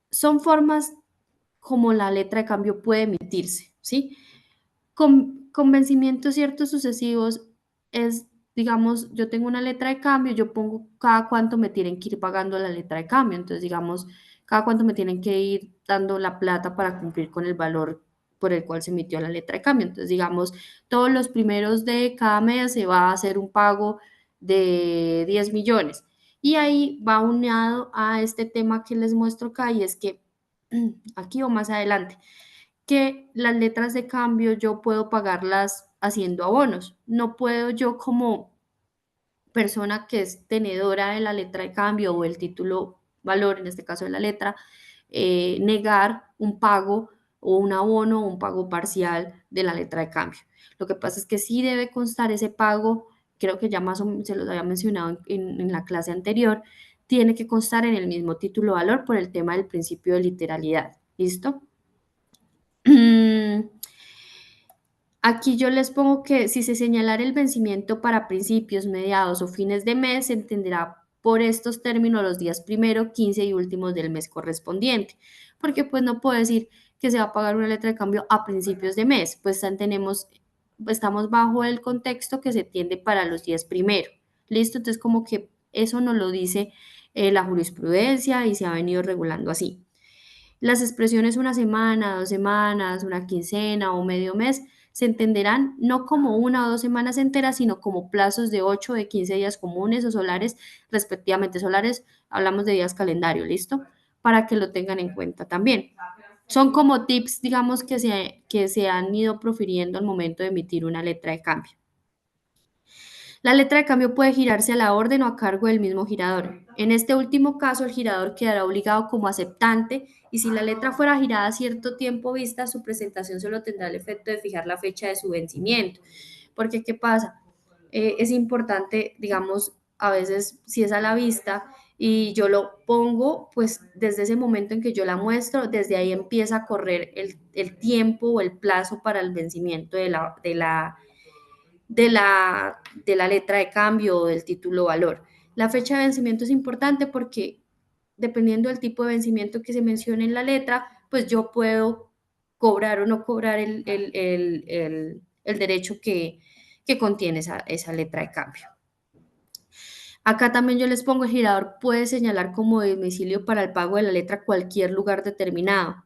Son formas como la letra de cambio puede emitirse, ¿sí? Con vencimientos ciertos sucesivos es, digamos, yo tengo una letra de cambio, yo pongo cada cuánto me tienen que ir pagando la letra de cambio. Entonces, digamos, cada cuánto me tienen que ir dando la plata para cumplir con el valor por el cual se emitió la letra de cambio. Entonces, digamos, todos los primeros de cada mes se va a hacer un pago de 10 millones. Y ahí va unado a este tema que les muestro acá, y es que aquí o más adelante, que las letras de cambio yo puedo pagarlas haciendo abonos. No puedo yo, como persona que es tenedora de la letra de cambio o el título valor, en este caso de la letra, negar un pago o un abono o un pago parcial de la letra de cambio. Lo que pasa es que sí debe constar ese pago, creo que ya más o menos se los había mencionado en la clase anterior, tiene que constar en el mismo título valor por el tema del principio de literalidad. ¿Listo? Aquí yo les pongo que si se señalara el vencimiento para principios, mediados o fines de mes, se entenderá por estos términos los días primero, 15 y últimos del mes correspondiente, porque pues no puedo decir que se va a pagar una letra de cambio a principios de mes, pues estamos bajo el contexto que se tiende para los días primero. ¿Listo? Entonces como que eso nos lo dice la jurisprudencia y se ha venido regulando así. Las expresiones una semana, 2 semanas, una quincena o medio mes se entenderán no como una o 2 semanas enteras, sino como plazos de 8 o de 15 días comunes o solares, respectivamente. Solares, hablamos de días calendario, ¿listo? Para que lo tengan en cuenta también. Son como tips, digamos, que se han ido profiriendo al momento de emitir una letra de cambio. La letra de cambio puede girarse a la orden o a cargo del mismo girador. En este último caso, el girador quedará obligado como aceptante, y si la letra fuera girada a cierto tiempo vista, su presentación solo tendrá el efecto de fijar la fecha de su vencimiento. Porque, ¿qué pasa? Es importante, digamos, a veces si es a la vista y yo lo pongo, pues desde ese momento en que yo la muestro, desde ahí empieza a correr el tiempo o el plazo para el vencimiento de la letra de cambio o del título valor. La fecha de vencimiento es importante porque dependiendo del tipo de vencimiento que se mencione en la letra, pues yo puedo cobrar o no cobrar el derecho que contiene esa letra de cambio. Acá también yo les pongo: el girador puede señalar como domicilio para el pago de la letra cualquier lugar determinado,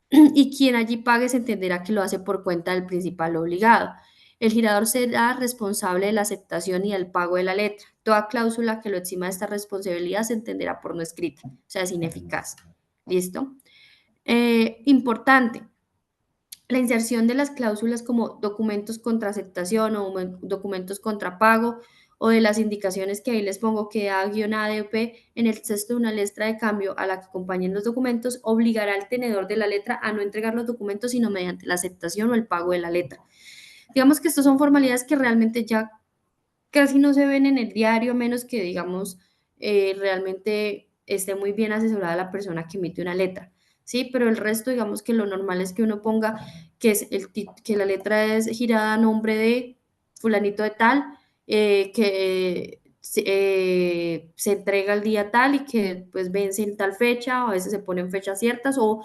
y quien allí pague se entenderá que lo hace por cuenta del principal obligado. El girador será responsable de la aceptación y del pago de la letra. Toda cláusula que lo exima de esta responsabilidad se entenderá por no escrita, o sea, es ineficaz. ¿Listo? Importante, la inserción de las cláusulas como documentos contra aceptación o documentos contra pago, o de las indicaciones que ahí les pongo que A-ADP en el texto de una letra de cambio a la que acompañen los documentos, obligará al tenedor de la letra a no entregar los documentos sino mediante la aceptación o el pago de la letra. Digamos que estas son formalidades que realmente ya casi no se ven en el diario, menos que, digamos, realmente esté muy bien asesorada la persona que emite una letra, ¿sí? Pero el resto, digamos que lo normal es que uno ponga que, que la letra es girada a nombre de fulanito de tal, que se entrega el día tal y que pues vence en tal fecha, o a veces se ponen fechas ciertas, o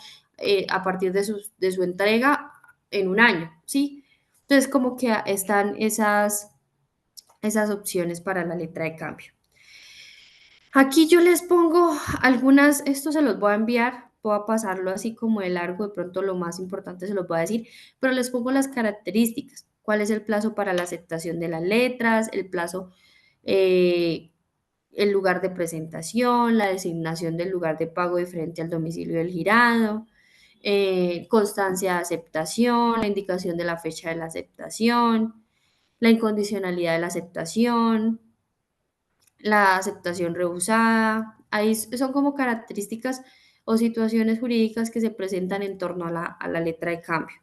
a partir de su entrega en un año, ¿sí? Entonces como que están esas opciones para la letra de cambio. Aquí yo les pongo algunas, esto se los voy a enviar, voy a pasarlo así como de largo, de pronto lo más importante se los voy a decir, pero les pongo las características, cuál es el plazo para la aceptación de las letras, el plazo, el lugar de presentación, la designación del lugar de pago diferente al domicilio del girado, constancia de aceptación, la indicación de la fecha de la aceptación, la incondicionalidad de la aceptación, la aceptación rehusada. Ahí son como características o situaciones jurídicas que se presentan en torno a la letra de cambio.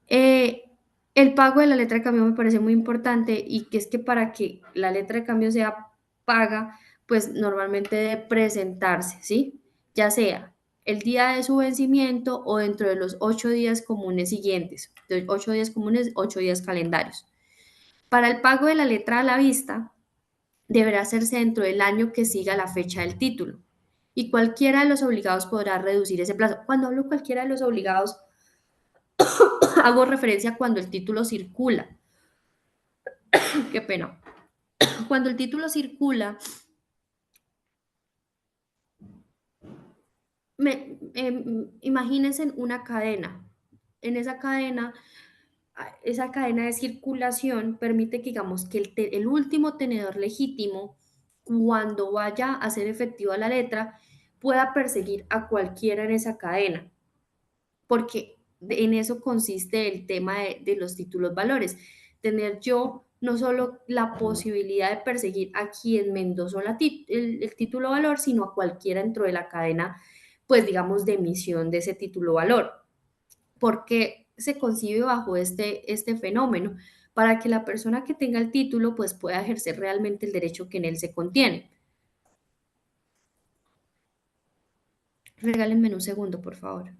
El pago de la letra de cambio me parece muy importante y que es que para que la letra de cambio sea paga, pues normalmente debe presentarse, ¿sí? Ya sea el día de su vencimiento o dentro de los 8 días comunes siguientes. De 8 días comunes, 8 días calendarios. Para el pago de la letra a la vista, deberá hacerse dentro del año que siga la fecha del título. Y cualquiera de los obligados podrá reducir ese plazo. Cuando hablo cualquiera de los obligados, hago referencia a cuando el título circula. Qué pena. Cuando el título circula, imagínense una cadena. En esa cadena de circulación permite que, digamos, que el último tenedor legítimo, cuando vaya a hacer efectiva la letra, pueda perseguir a cualquiera en esa cadena, porque en eso consiste el tema de los títulos valores, tener yo no solo la posibilidad de perseguir a quien me endosó el título valor, sino a cualquiera dentro de la cadena, pues digamos, de emisión de ese título valor. Porque se concibe bajo este fenómeno, para que la persona que tenga el título pues pueda ejercer realmente el derecho que en él se contiene. Regálenme un segundo, por favor.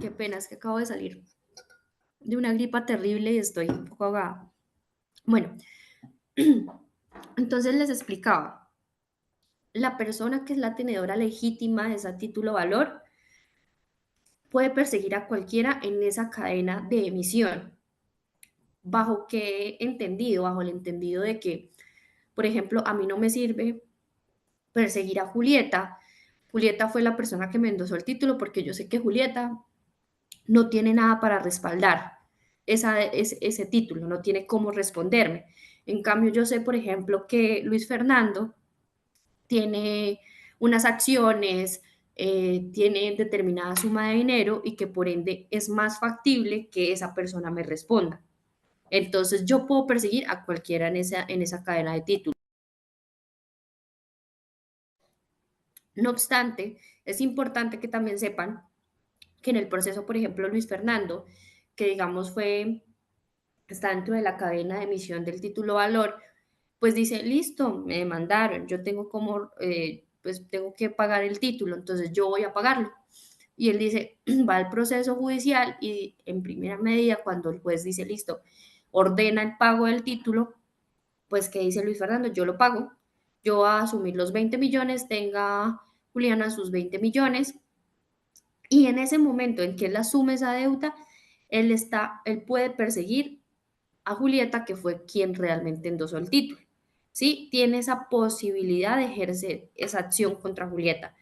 Qué pena, es que acabo de salir de una gripa terrible y estoy un poco ahogada. Bueno, entonces les explicaba, la persona que es la tenedora legítima de ese título valor puede perseguir a cualquiera en esa cadena de emisión. ¿Bajo qué entendido? Bajo el entendido de que, por ejemplo, a mí no me sirve perseguir a Julieta. Julieta fue la persona que me endosó el título porque yo sé que Julieta no tiene nada para respaldar ese título, no tiene cómo responderme. En cambio, yo sé, por ejemplo, que Luis Fernando tiene unas acciones, tiene determinada suma de dinero y que por ende es más factible que esa persona me responda. Entonces, yo puedo perseguir a cualquiera en esa cadena de títulos. No obstante, es importante que también sepan que en el proceso, por ejemplo, Luis Fernando, que digamos está dentro de la cadena de emisión del título valor, pues dice, listo, me demandaron, yo tengo pues tengo que pagar el título, entonces yo voy a pagarlo. Y él dice, va al proceso judicial y en primera medida, cuando el juez dice, listo, ordena el pago del título, pues ¿qué dice Luis Fernando? Yo lo pago, yo voy a asumir los 20 millones, tenga Juliana sus 20 millones, y en ese momento en que él asume esa deuda, él puede perseguir a Julieta, que fue quien realmente endosó el título. ¿Sí? Tiene esa posibilidad de ejercer esa acción contra Julieta.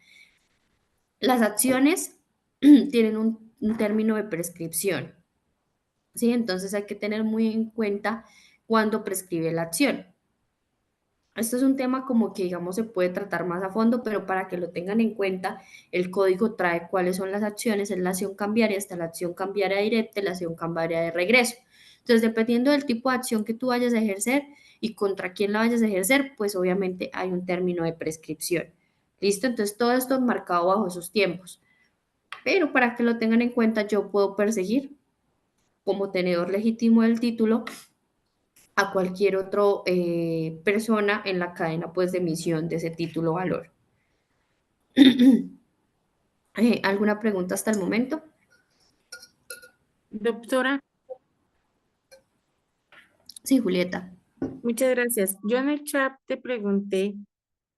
Las acciones tienen un término de prescripción. ¿Sí? Entonces hay que tener muy en cuenta cuándo prescribe la acción. Esto es un tema como que, digamos, se puede tratar más a fondo, pero para que lo tengan en cuenta, el código trae cuáles son las acciones, es la acción cambiaria, hasta la acción cambiaria directa y la acción cambiaria de regreso. Entonces, dependiendo del tipo de acción que tú vayas a ejercer y contra quién la vayas a ejercer, pues obviamente hay un término de prescripción. ¿Listo? Entonces, todo esto es marcado bajo esos tiempos. Pero para que lo tengan en cuenta, yo puedo perseguir como tenedor legítimo del título a cualquier otra persona en la cadena pues, de emisión de ese título valor. ¿Alguna pregunta hasta el momento? Doctora, Sí, Julieta. Muchas gracias. Yo en el chat te pregunté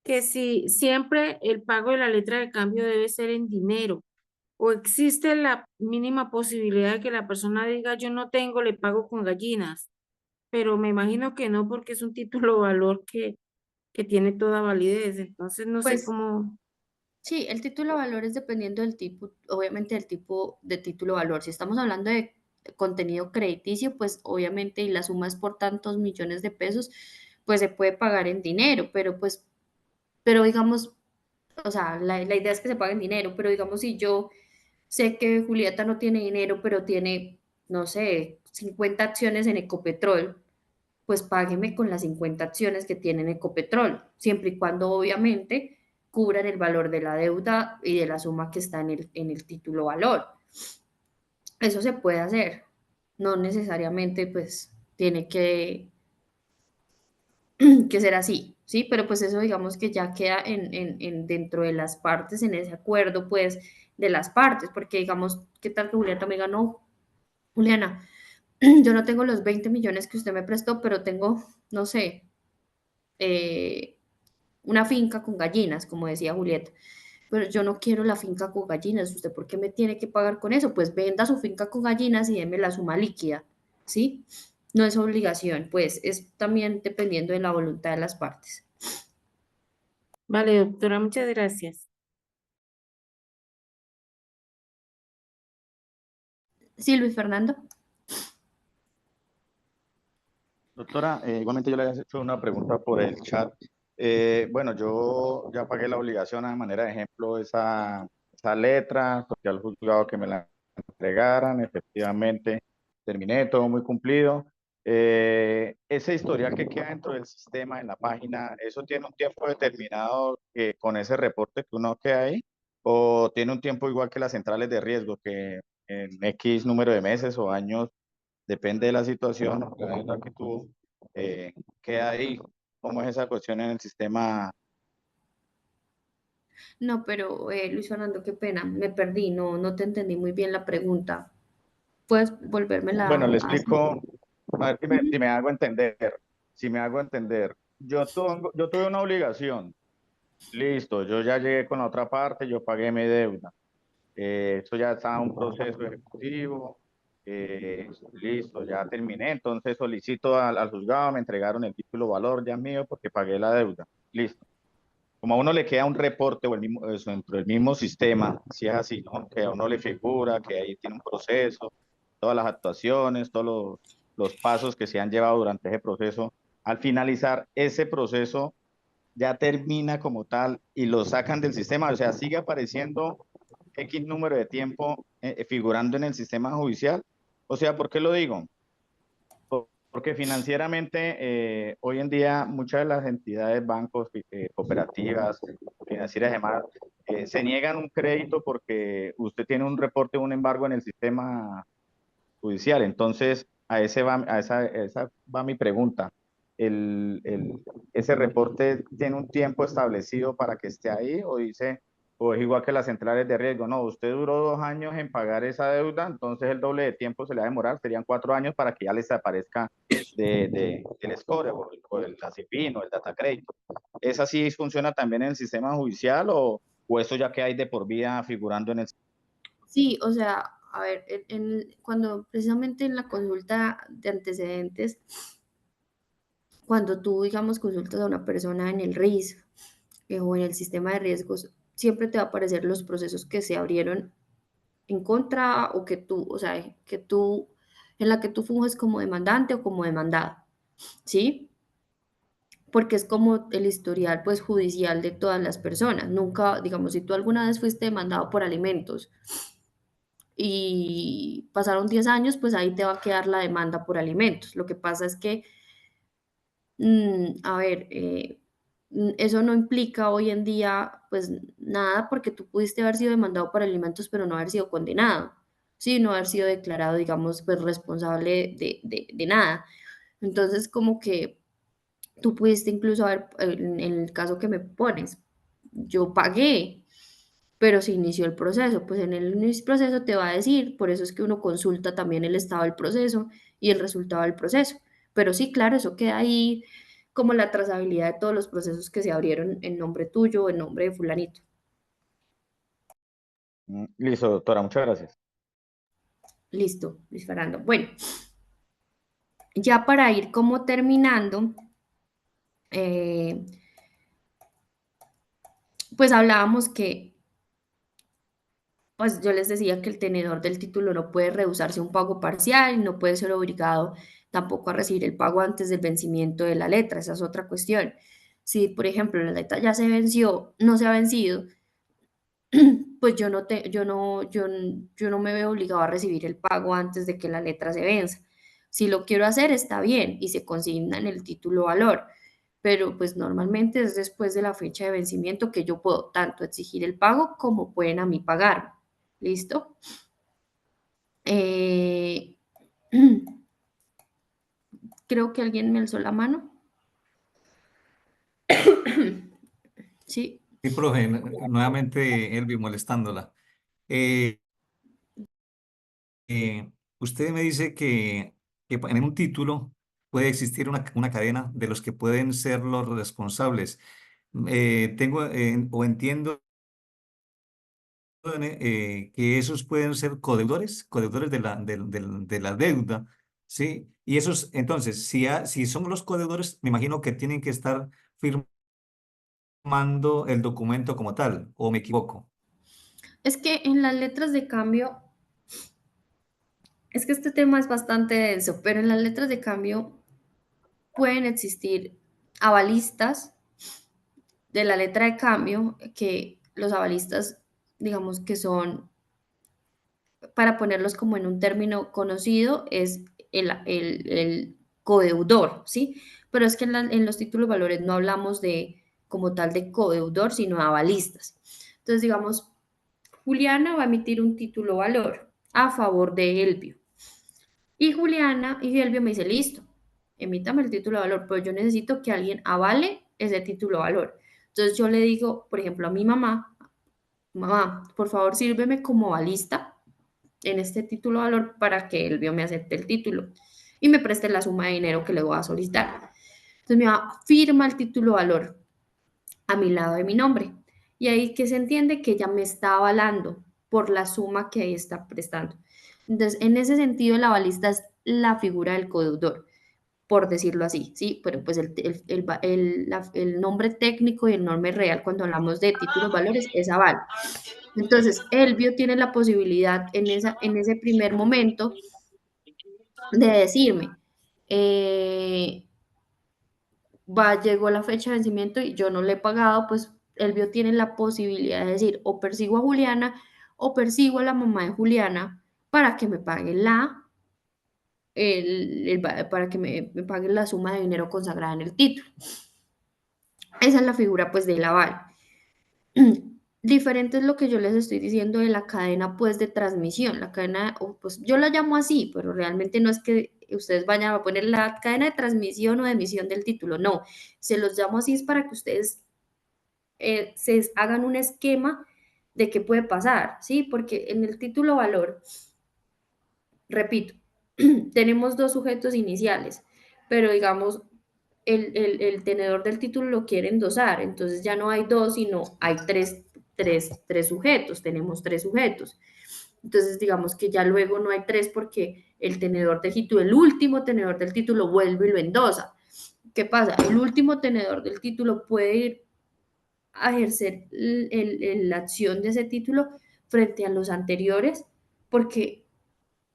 que si siempre el pago de la letra de cambio debe ser en dinero o existe la mínima posibilidad de que la persona diga yo no tengo, le pago con gallinas, pero me imagino que no porque es un título o valor que tiene toda validez, entonces no sé Pues cómo. sí, el título de valor es dependiendo del tipo, obviamente del tipo de título de valor. Si estamos hablando de contenido crediticio, pues obviamente y la suma es por tantos millones de pesos, pues se puede pagar en dinero, pero digamos, o sea, la idea es que se pague en dinero, pero digamos si yo sé que Julieta no tiene dinero, pero tiene, no sé, 50 acciones en Ecopetrol, pues págueme con las 50 acciones que tiene en Ecopetrol, siempre y cuando obviamente cubran el valor de la deuda y de la suma que está en el título valor. Eso se puede hacer, no necesariamente pues tiene que ser así, ¿sí? Pero pues eso digamos que ya queda dentro de las partes, en ese acuerdo pues de las partes, porque digamos, ¿qué tal que Julieta me diga, no, Juliana, yo no tengo los 20 millones que usted me prestó, pero tengo, no sé, una finca con gallinas, como decía Julieta. Pero yo no quiero la finca con gallinas. ¿Usted por qué me tiene que pagar con eso? Pues venda su finca con gallinas y déme la suma líquida, ¿sí? No es obligación, pues es también dependiendo de la voluntad de las partes. Vale, doctora, muchas gracias. Sí, Luis Fernando. Doctora, igualmente yo le había hecho una pregunta por el chat. Bueno, yo ya pagué la obligación a manera de ejemplo esa letra, porque al juzgado que me la entregaran, efectivamente terminé, todo muy cumplido. Ese historial que queda dentro del sistema, en la página, ¿eso tiene un tiempo determinado con ese reporte que uno queda ahí? ¿O tiene un tiempo igual que las centrales de riesgo, que en X número de meses o años, depende de la situación, la deuda que tuvo, queda ahí? ¿Cómo es esa cuestión en el sistema? No, pero Luis Fernando, qué pena, me perdí, no te entendí muy bien la pregunta. ¿Puedes volvérmela Bueno, le a hacer? explico, a ver Ujú. si me hago entender, si me hago entender. Yo tuve una obligación, listo, yo ya llegué con la otra parte, yo pagué mi deuda. Eso ya está en un proceso ejecutivo, listo, ya terminé, entonces solicito al juzgado, me entregaron el título valor ya mío porque pagué la deuda, listo. Como a uno le queda un reporte o el mismo, eso, dentro del mismo sistema, si es así, ¿no? Que a uno le figura que ahí tiene un proceso, todas las actuaciones, todos los pasos que se han llevado durante ese proceso. Al finalizar ese proceso, ya termina como tal y lo sacan del sistema, o sea, sigue apareciendo X número de tiempo figurando en el sistema judicial. O sea, ¿por qué lo digo? Porque financieramente hoy en día muchas de las entidades, bancos, cooperativas, financieras y demás, se niegan un crédito porque usted tiene un reporte, un embargo en el sistema judicial. Entonces, esa va mi pregunta. ¿Ese reporte tiene un tiempo establecido para que esté ahí o dice, o es igual que las centrales de riesgo? No, usted duró 2 años en pagar esa deuda, entonces el doble de tiempo se le va a demorar, serían 4 años para que ya les aparezca el score o el CACIFIN o el data crédito. ¿Esa sí funciona también en el sistema judicial o eso ya que hay de por vida figurando en el? Sí, o sea, a ver, cuando precisamente en la consulta de antecedentes, cuando tú, digamos, consultas a una persona en el RIS o en el sistema de riesgos, siempre te va a aparecer los procesos que se abrieron en contra o que tú, o sea, en la que tú funges como demandante o como demandado, ¿sí? Porque es como el historial, pues, judicial de todas las personas. Nunca, digamos, si tú alguna vez fuiste demandado por alimentos y pasaron 10 años, pues ahí te va a quedar la demanda por alimentos. Lo que pasa es que, a ver, eso no implica hoy en día, pues nada, porque tú pudiste haber sido demandado por alimentos, pero no haber sido condenado, sí, no haber sido declarado, digamos, pues responsable de nada. Entonces, como que tú pudiste incluso haber, en el caso que me pones, yo pagué, pero se inició el proceso. Pues en el proceso te va a decir, por eso es que uno consulta también el estado del proceso y el resultado del proceso. pero sí, claro, eso queda ahí como la trazabilidad de todos los procesos que se abrieron en nombre tuyo o en nombre de fulanito. Listo, doctora, muchas gracias. Listo, Luis Fernando. Bueno, ya para ir como terminando, pues hablábamos que, pues yo les decía que el tenedor del título no puede rehusarse a un pago parcial, no puede ser obligado tampoco a recibir el pago antes del vencimiento de la letra, esa es otra cuestión. Si, por ejemplo, la letra ya se venció, no se ha vencido, pues yo no me veo obligado a recibir el pago antes de que la letra se venza. Si lo quiero hacer, está bien y se consigna en el título valor, pero pues normalmente es después de la fecha de vencimiento que yo puedo tanto exigir el pago como pueden a mí pagar. ¿Listo? Creo que alguien me alzó la mano. Sí. Sí, profe, nuevamente Elvi molestándola. Eh, Usted me dice que en un título puede existir una cadena de los que pueden ser los responsables. Tengo o entiendo que esos pueden ser codeudores de la deuda, ¿sí? Y esos, entonces, si son los codeudores, me imagino que tienen que estar firmando el documento como tal, ¿o me equivoco? Es que en las letras de cambio, es que este tema es bastante denso, pero en las letras de cambio pueden existir avalistas de la letra de cambio, que los avalistas, digamos que son, para ponerlos como en un término conocido, es el codeudor, ¿sí? Pero es que en los títulos valores no hablamos de como tal de codeudor, sino de avalistas. Entonces, digamos, Juliana va a emitir un título valor a favor de Elvio. Y Juliana y Elvio me dice, listo, emítame el título de valor, pero yo necesito que alguien avale ese título de valor. Entonces yo le digo, por ejemplo, a mi mamá, mamá, por favor, sírveme como avalista en este título de valor para que Elvio me acepte el título y me preste la suma de dinero que le voy a solicitar. Entonces mi mamá firma el título de valor a mi lado de mi nombre. Y ahí que se entiende que ella me está avalando por la suma que ahí está prestando. Entonces, en ese sentido, el avalista es la figura del codeudor, por decirlo así, ¿sí? Pero pues el nombre técnico y el nombre real cuando hablamos de títulos valores es aval. Entonces, Elvio tiene la posibilidad en ese primer momento de decirme, llegó la fecha de vencimiento y yo no le he pagado, pues Elvio tiene la posibilidad de decir, o persigo a Juliana o persigo a la mamá de Juliana para que me pague para que me paguen la suma de dinero consagrada en el título. Esa es la figura pues del aval. Diferente es lo que yo les estoy diciendo de la cadena pues de transmisión. La cadena, pues yo la llamo así, pero realmente no es que ustedes vayan a poner la cadena de transmisión o de emisión del título, no. Se los llamo así es para que ustedes se hagan un esquema de qué puede pasar, ¿sí? Porque en el título valor, repito, tenemos dos sujetos iniciales, pero digamos, el tenedor del título lo quiere endosar, entonces ya no hay dos, sino hay tres sujetos, tenemos tres sujetos. Entonces, digamos que ya luego no hay tres porque el tenedor del título, el último tenedor del título vuelve y lo endosa. ¿Qué pasa? El último tenedor del título puede ir a ejercer la acción de ese título frente a los anteriores porque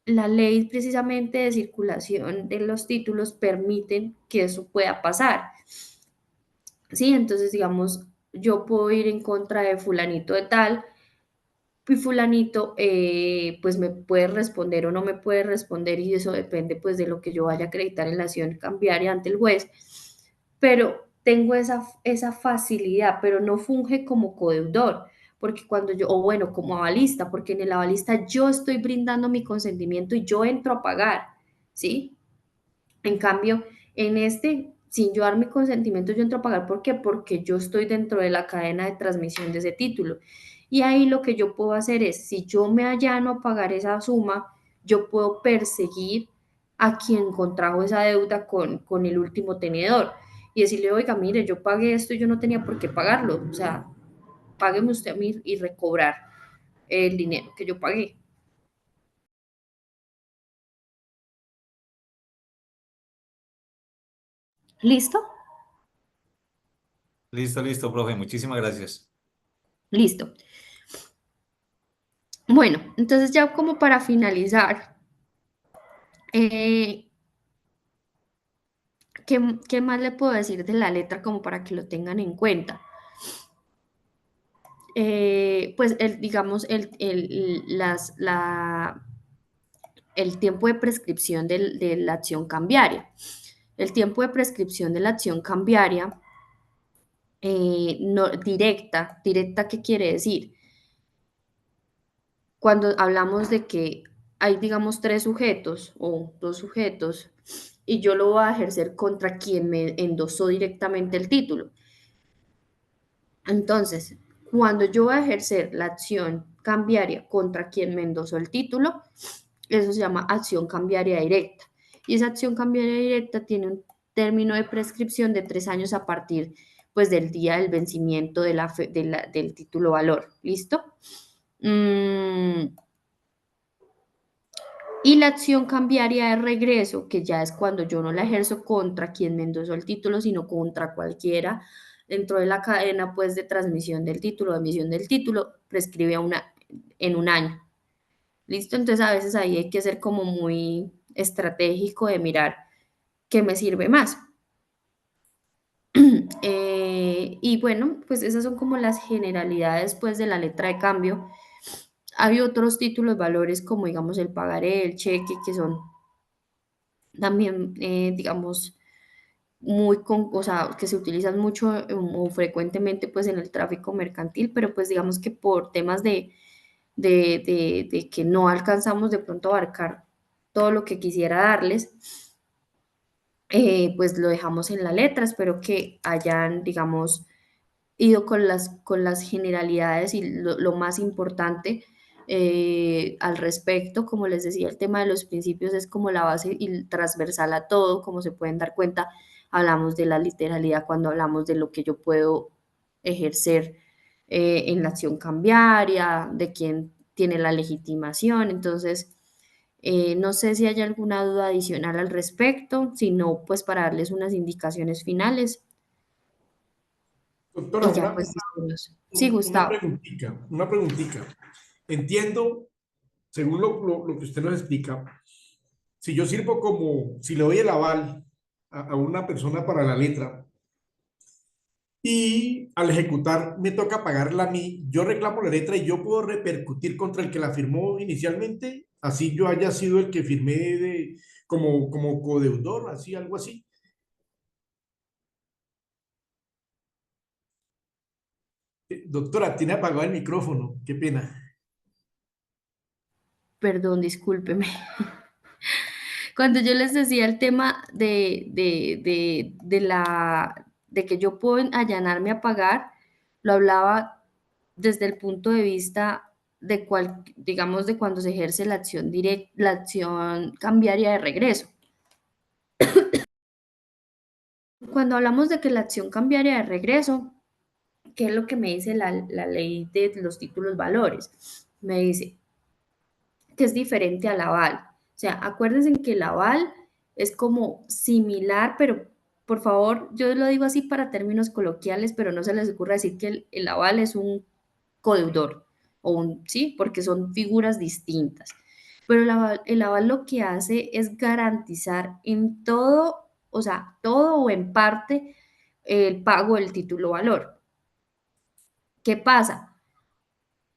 la ley precisamente de circulación de los títulos permiten que eso pueda pasar. Sí, entonces digamos, yo puedo ir en contra de fulanito de tal y fulanito pues me puede responder o no me puede responder y eso depende pues de lo que yo vaya a acreditar en la acción cambiaria ante el juez, pero tengo esa facilidad, pero no funge como codeudor, porque cuando yo, o bueno, como avalista, porque en el avalista yo estoy brindando mi consentimiento y yo entro a pagar, ¿sí? En cambio, en este, sin yo dar mi consentimiento, yo entro a pagar. ¿Por qué? Porque yo estoy dentro de la cadena de transmisión de ese título. Y ahí lo que yo puedo hacer es, si yo me allano a pagar esa suma, yo puedo perseguir a quien contrajo esa deuda con el último tenedor y decirle, oiga, mire, yo pagué esto y yo no tenía por qué pagarlo, o sea, págueme usted a mí y recobrar el dinero que yo pagué. ¿Listo? Listo, profe. Muchísimas gracias. Listo. Bueno, entonces ya como para finalizar, ¿qué más le puedo decir de la letra como para que lo tengan en cuenta? Pues digamos, el tiempo de prescripción de la acción cambiaria. El tiempo de prescripción de la acción cambiaria no, directa, ¿qué quiere decir? Cuando hablamos de que hay, digamos, 3 sujetos o 2 sujetos y yo lo voy a ejercer contra quien me endosó directamente el título. Entonces, cuando yo voy a ejercer la acción cambiaria contra quien me endosó el título, eso se llama acción cambiaria directa. Y esa acción cambiaria directa tiene un término de prescripción de 3 años a partir pues, del día del vencimiento del título valor. ¿Listo? Y la acción cambiaria de regreso, que ya es cuando yo no la ejerzo contra quien me endosó el título, sino contra cualquiera dentro de la cadena pues, de transmisión del título, de emisión del título, prescribe en un año. ¿Listo? Entonces a veces ahí hay que ser como muy estratégico de mirar qué me sirve más. Y bueno, pues esas son como las generalidades pues de la letra de cambio. Hay otros títulos, valores como digamos el pagaré, el cheque, que son también, digamos, o sea, que se utilizan mucho o frecuentemente pues en el tráfico mercantil, pero pues digamos que por temas de que no alcanzamos de pronto a abarcar todo lo que quisiera darles, pues lo dejamos en la letra. Espero que hayan, digamos, ido con las generalidades y lo más importante al respecto. Como les decía, el tema de los principios es como la base y transversal a todo. Como se pueden dar cuenta, hablamos de la literalidad cuando hablamos de lo que yo puedo ejercer en la acción cambiaria, de quién tiene la legitimación. Entonces, no sé si hay alguna duda adicional al respecto, si no, pues para darles unas indicaciones finales. Doctora, Y ya, pues, sí, Gustavo. una preguntita. Entiendo, según lo que usted nos explica, si yo sirvo como, si le doy el aval a una persona para la letra y al ejecutar me toca pagarla a mí, yo reclamo la letra y yo puedo repercutir contra el que la firmó inicialmente, así yo haya sido el que firmé como codeudor, así, algo así. Doctora, tiene apagado el micrófono, qué pena. Perdón, discúlpeme. Cuando yo les decía el tema de que yo puedo allanarme a pagar, lo hablaba desde el punto de vista digamos, de cuando se ejerce la acción cambiaria de regreso. Cuando hablamos de que la acción cambiaria de regreso, ¿qué es lo que me dice la ley de los títulos valores? Me dice que es diferente al aval. O sea, acuérdense que el aval es como similar, pero por favor, yo lo digo así para términos coloquiales, pero no se les ocurra decir que el aval es un codeudor, sí, porque son figuras distintas. Pero el aval lo que hace es garantizar en todo, o sea, todo o en parte, el pago del título valor. ¿Qué pasa?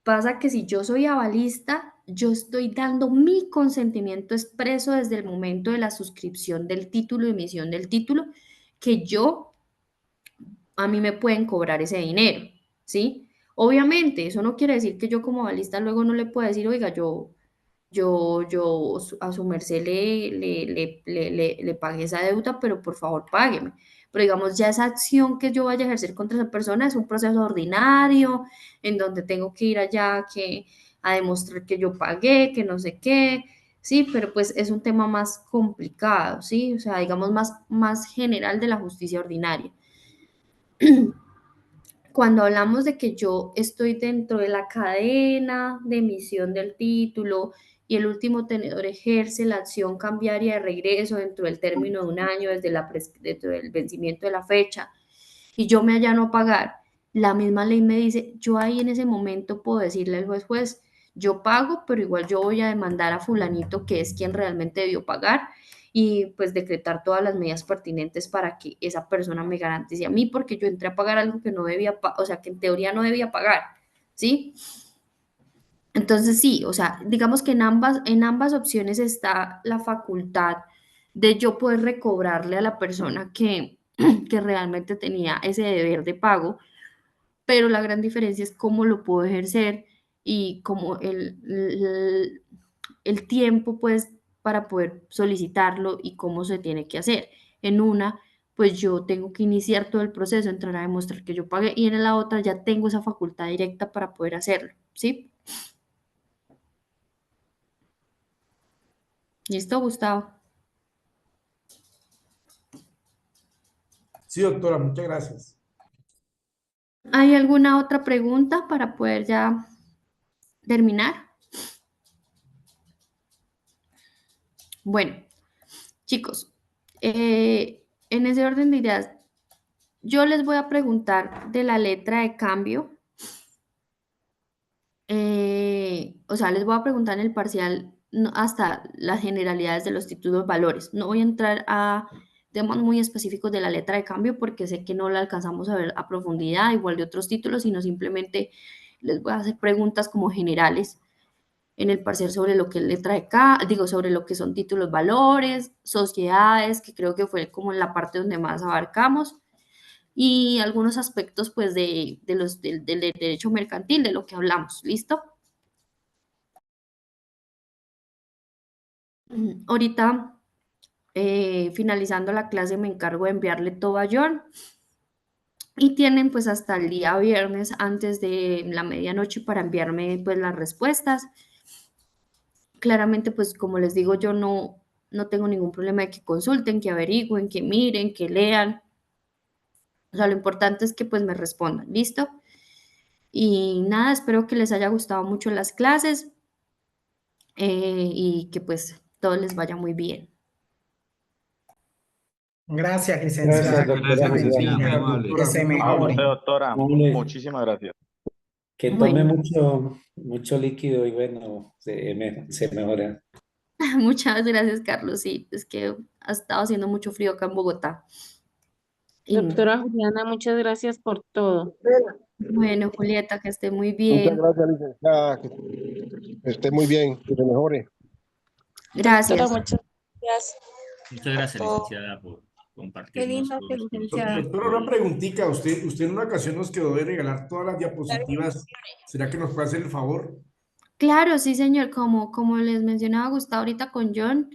Pasa que si yo soy avalista, yo estoy dando mi consentimiento expreso desde el momento de la suscripción del título, emisión del título, que a mí me pueden cobrar ese dinero, ¿sí? Obviamente, eso no quiere decir que yo como avalista luego no le pueda decir, oiga, yo a su merced le pagué esa deuda, pero por favor págueme. Pero digamos, ya esa acción que yo vaya a ejercer contra esa persona es un proceso ordinario, en donde tengo que ir allá a demostrar que yo pagué, que no sé qué. ¿sí? Pero pues es un tema más complicado, ¿sí? O sea, digamos más general de la justicia ordinaria. Cuando hablamos de que yo estoy dentro de la cadena de emisión del título y el último tenedor ejerce la acción cambiaria de regreso dentro del término de un año dentro del vencimiento de la fecha y yo me allano a pagar, la misma ley me dice, yo ahí en ese momento puedo decirle al juez, yo pago, pero igual yo voy a demandar a fulanito que es quien realmente debió pagar y pues decretar todas las medidas pertinentes para que esa persona me garantice a mí, porque yo entré a pagar algo que no debía, o sea, que en teoría no debía pagar, ¿sí? Entonces sí, o sea, digamos que en ambas opciones está la facultad de yo poder recobrarle a la persona que realmente tenía ese deber de pago, pero la gran diferencia es cómo lo puedo ejercer y cómo el tiempo, pues, para poder solicitarlo y cómo se tiene que hacer. En una, pues yo tengo que iniciar todo el proceso, entrar a demostrar que yo pagué, y en la otra ya tengo esa facultad directa para poder hacerlo, ¿sí? ¿Listo, Gustavo? Sí, doctora, muchas gracias. ¿Hay alguna otra pregunta para poder ya terminar? Bueno, chicos, en ese orden de ideas, yo les voy a preguntar de la letra de cambio. O sea, les voy a preguntar en el parcial hasta las generalidades de los títulos valores. No voy a entrar a temas muy específicos de la letra de cambio porque sé que no la alcanzamos a ver a profundidad, igual de otros títulos, sino simplemente les voy a hacer preguntas como generales en el parcial sobre lo que es letra de digo, sobre lo que son títulos valores, sociedades, que creo que fue como la parte donde más abarcamos, y algunos aspectos pues del derecho mercantil, de lo que hablamos. ¿Listo? Ahorita, finalizando la clase, me encargo de enviarle todo a John y tienen pues hasta el día viernes antes de la medianoche para enviarme pues las respuestas. Claramente, pues como les digo, yo no tengo ningún problema de que consulten, que averigüen, que miren, que lean. O sea, lo importante es que pues me respondan, ¿listo? Y nada, espero que les haya gustado mucho las clases y que pues todo les vaya muy bien. Gracias, Gracias, licenciada. Que Muchas doctora gracias, Dios Juliana. licenciada, muy bendiga, amable. que se A mejore. usted, doctora, Hombre, muchísimas gracias. que tome Bueno, mucho líquido y bueno, se mejora. muchas gracias, Carlos. Sí, es que ha estado haciendo mucho frío acá en Bogotá. Y Doctora Juliana, muchas gracias por todo. bueno, Julieta, que esté muy Muchas bien. gracias, licenciada. Que esté muy bien, que se mejore. Doctora, Gracias. muchas gracias Muchas por gracias, todo. licenciada, por Feliz compartirnos todos noche, los licenciada. conocimientos Doctora, una y preguntita. Usted en una ocasión nos quedó de regalar todas las diapositivas. ¿Será que nos puede hacer el favor? Claro, sí, señor. Como les mencionaba Gustavo ahorita con John,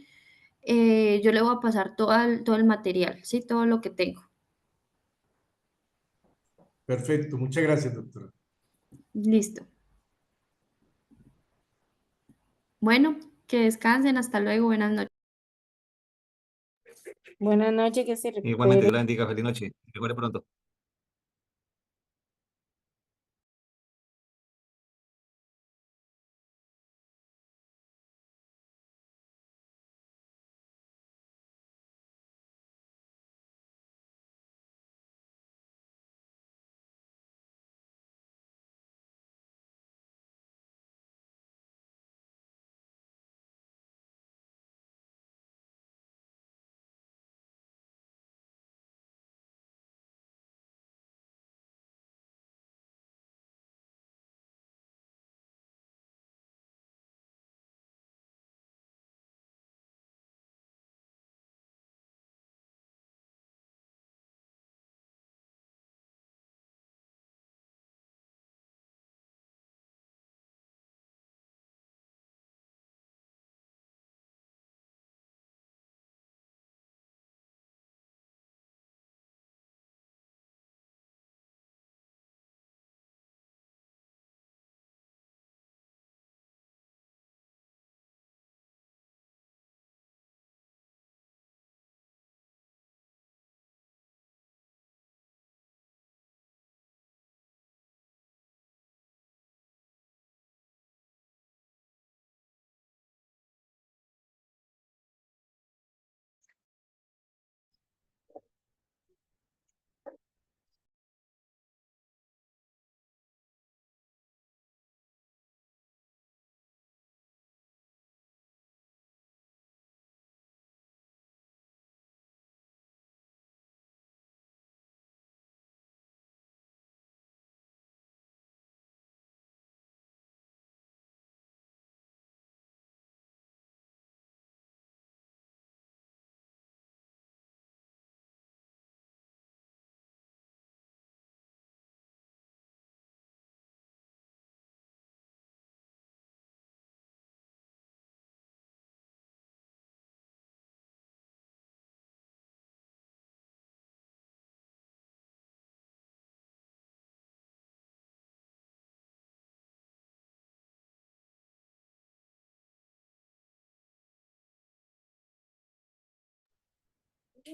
yo le voy a pasar todo el material, ¿sí? Todo lo que tengo. Perfecto, muchas gracias, doctora. Listo. Bueno, que descansen. Hasta luego. Buenas noches. Buenas noches, que se Igualmente, recupere. Dios la bendiga, feliz noche. Mejore pronto.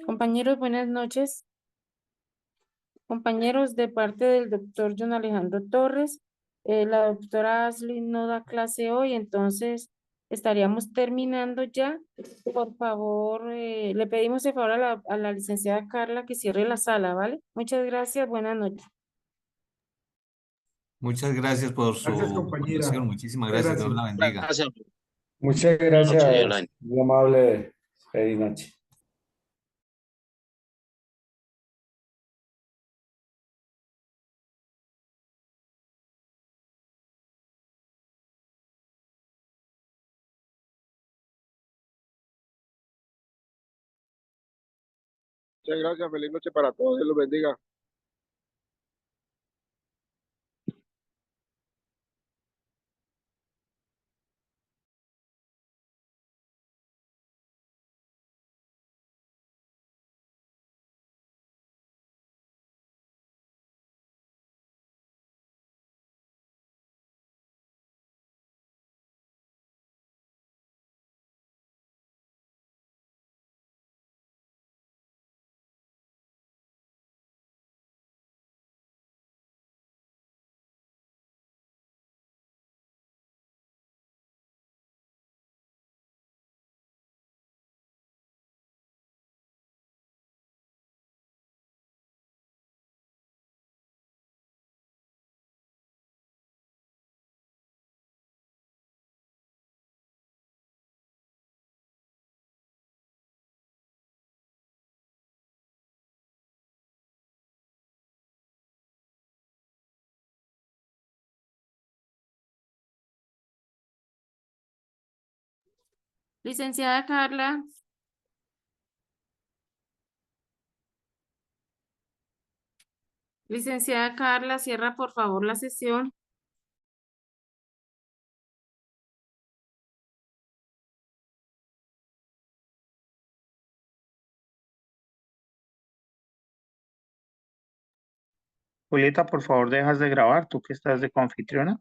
Compañeros, buenas noches. Compañeros, de parte del doctor John Alejandro Torres, la doctora Ashley no da clase hoy, entonces estaríamos terminando ya. Por favor, le pedimos de favor a la licenciada Carla que cierre la sala, ¿vale? Muchas gracias, buenas noches. Muchas gracias por Gracias, su compañera. información. Muchísimas Muchas gracias. Dios la gracias. bendiga. Gracias. Muchas Buenas noches, Dios la gracias, muy amable. Feliz noche. Muchas gracias, feliz noche para todos, Dios los bendiga. Licenciada Carla. Licenciada Carla, cierra por favor la sesión. Julieta, por favor, dejas de grabar, tú que estás de confitriona.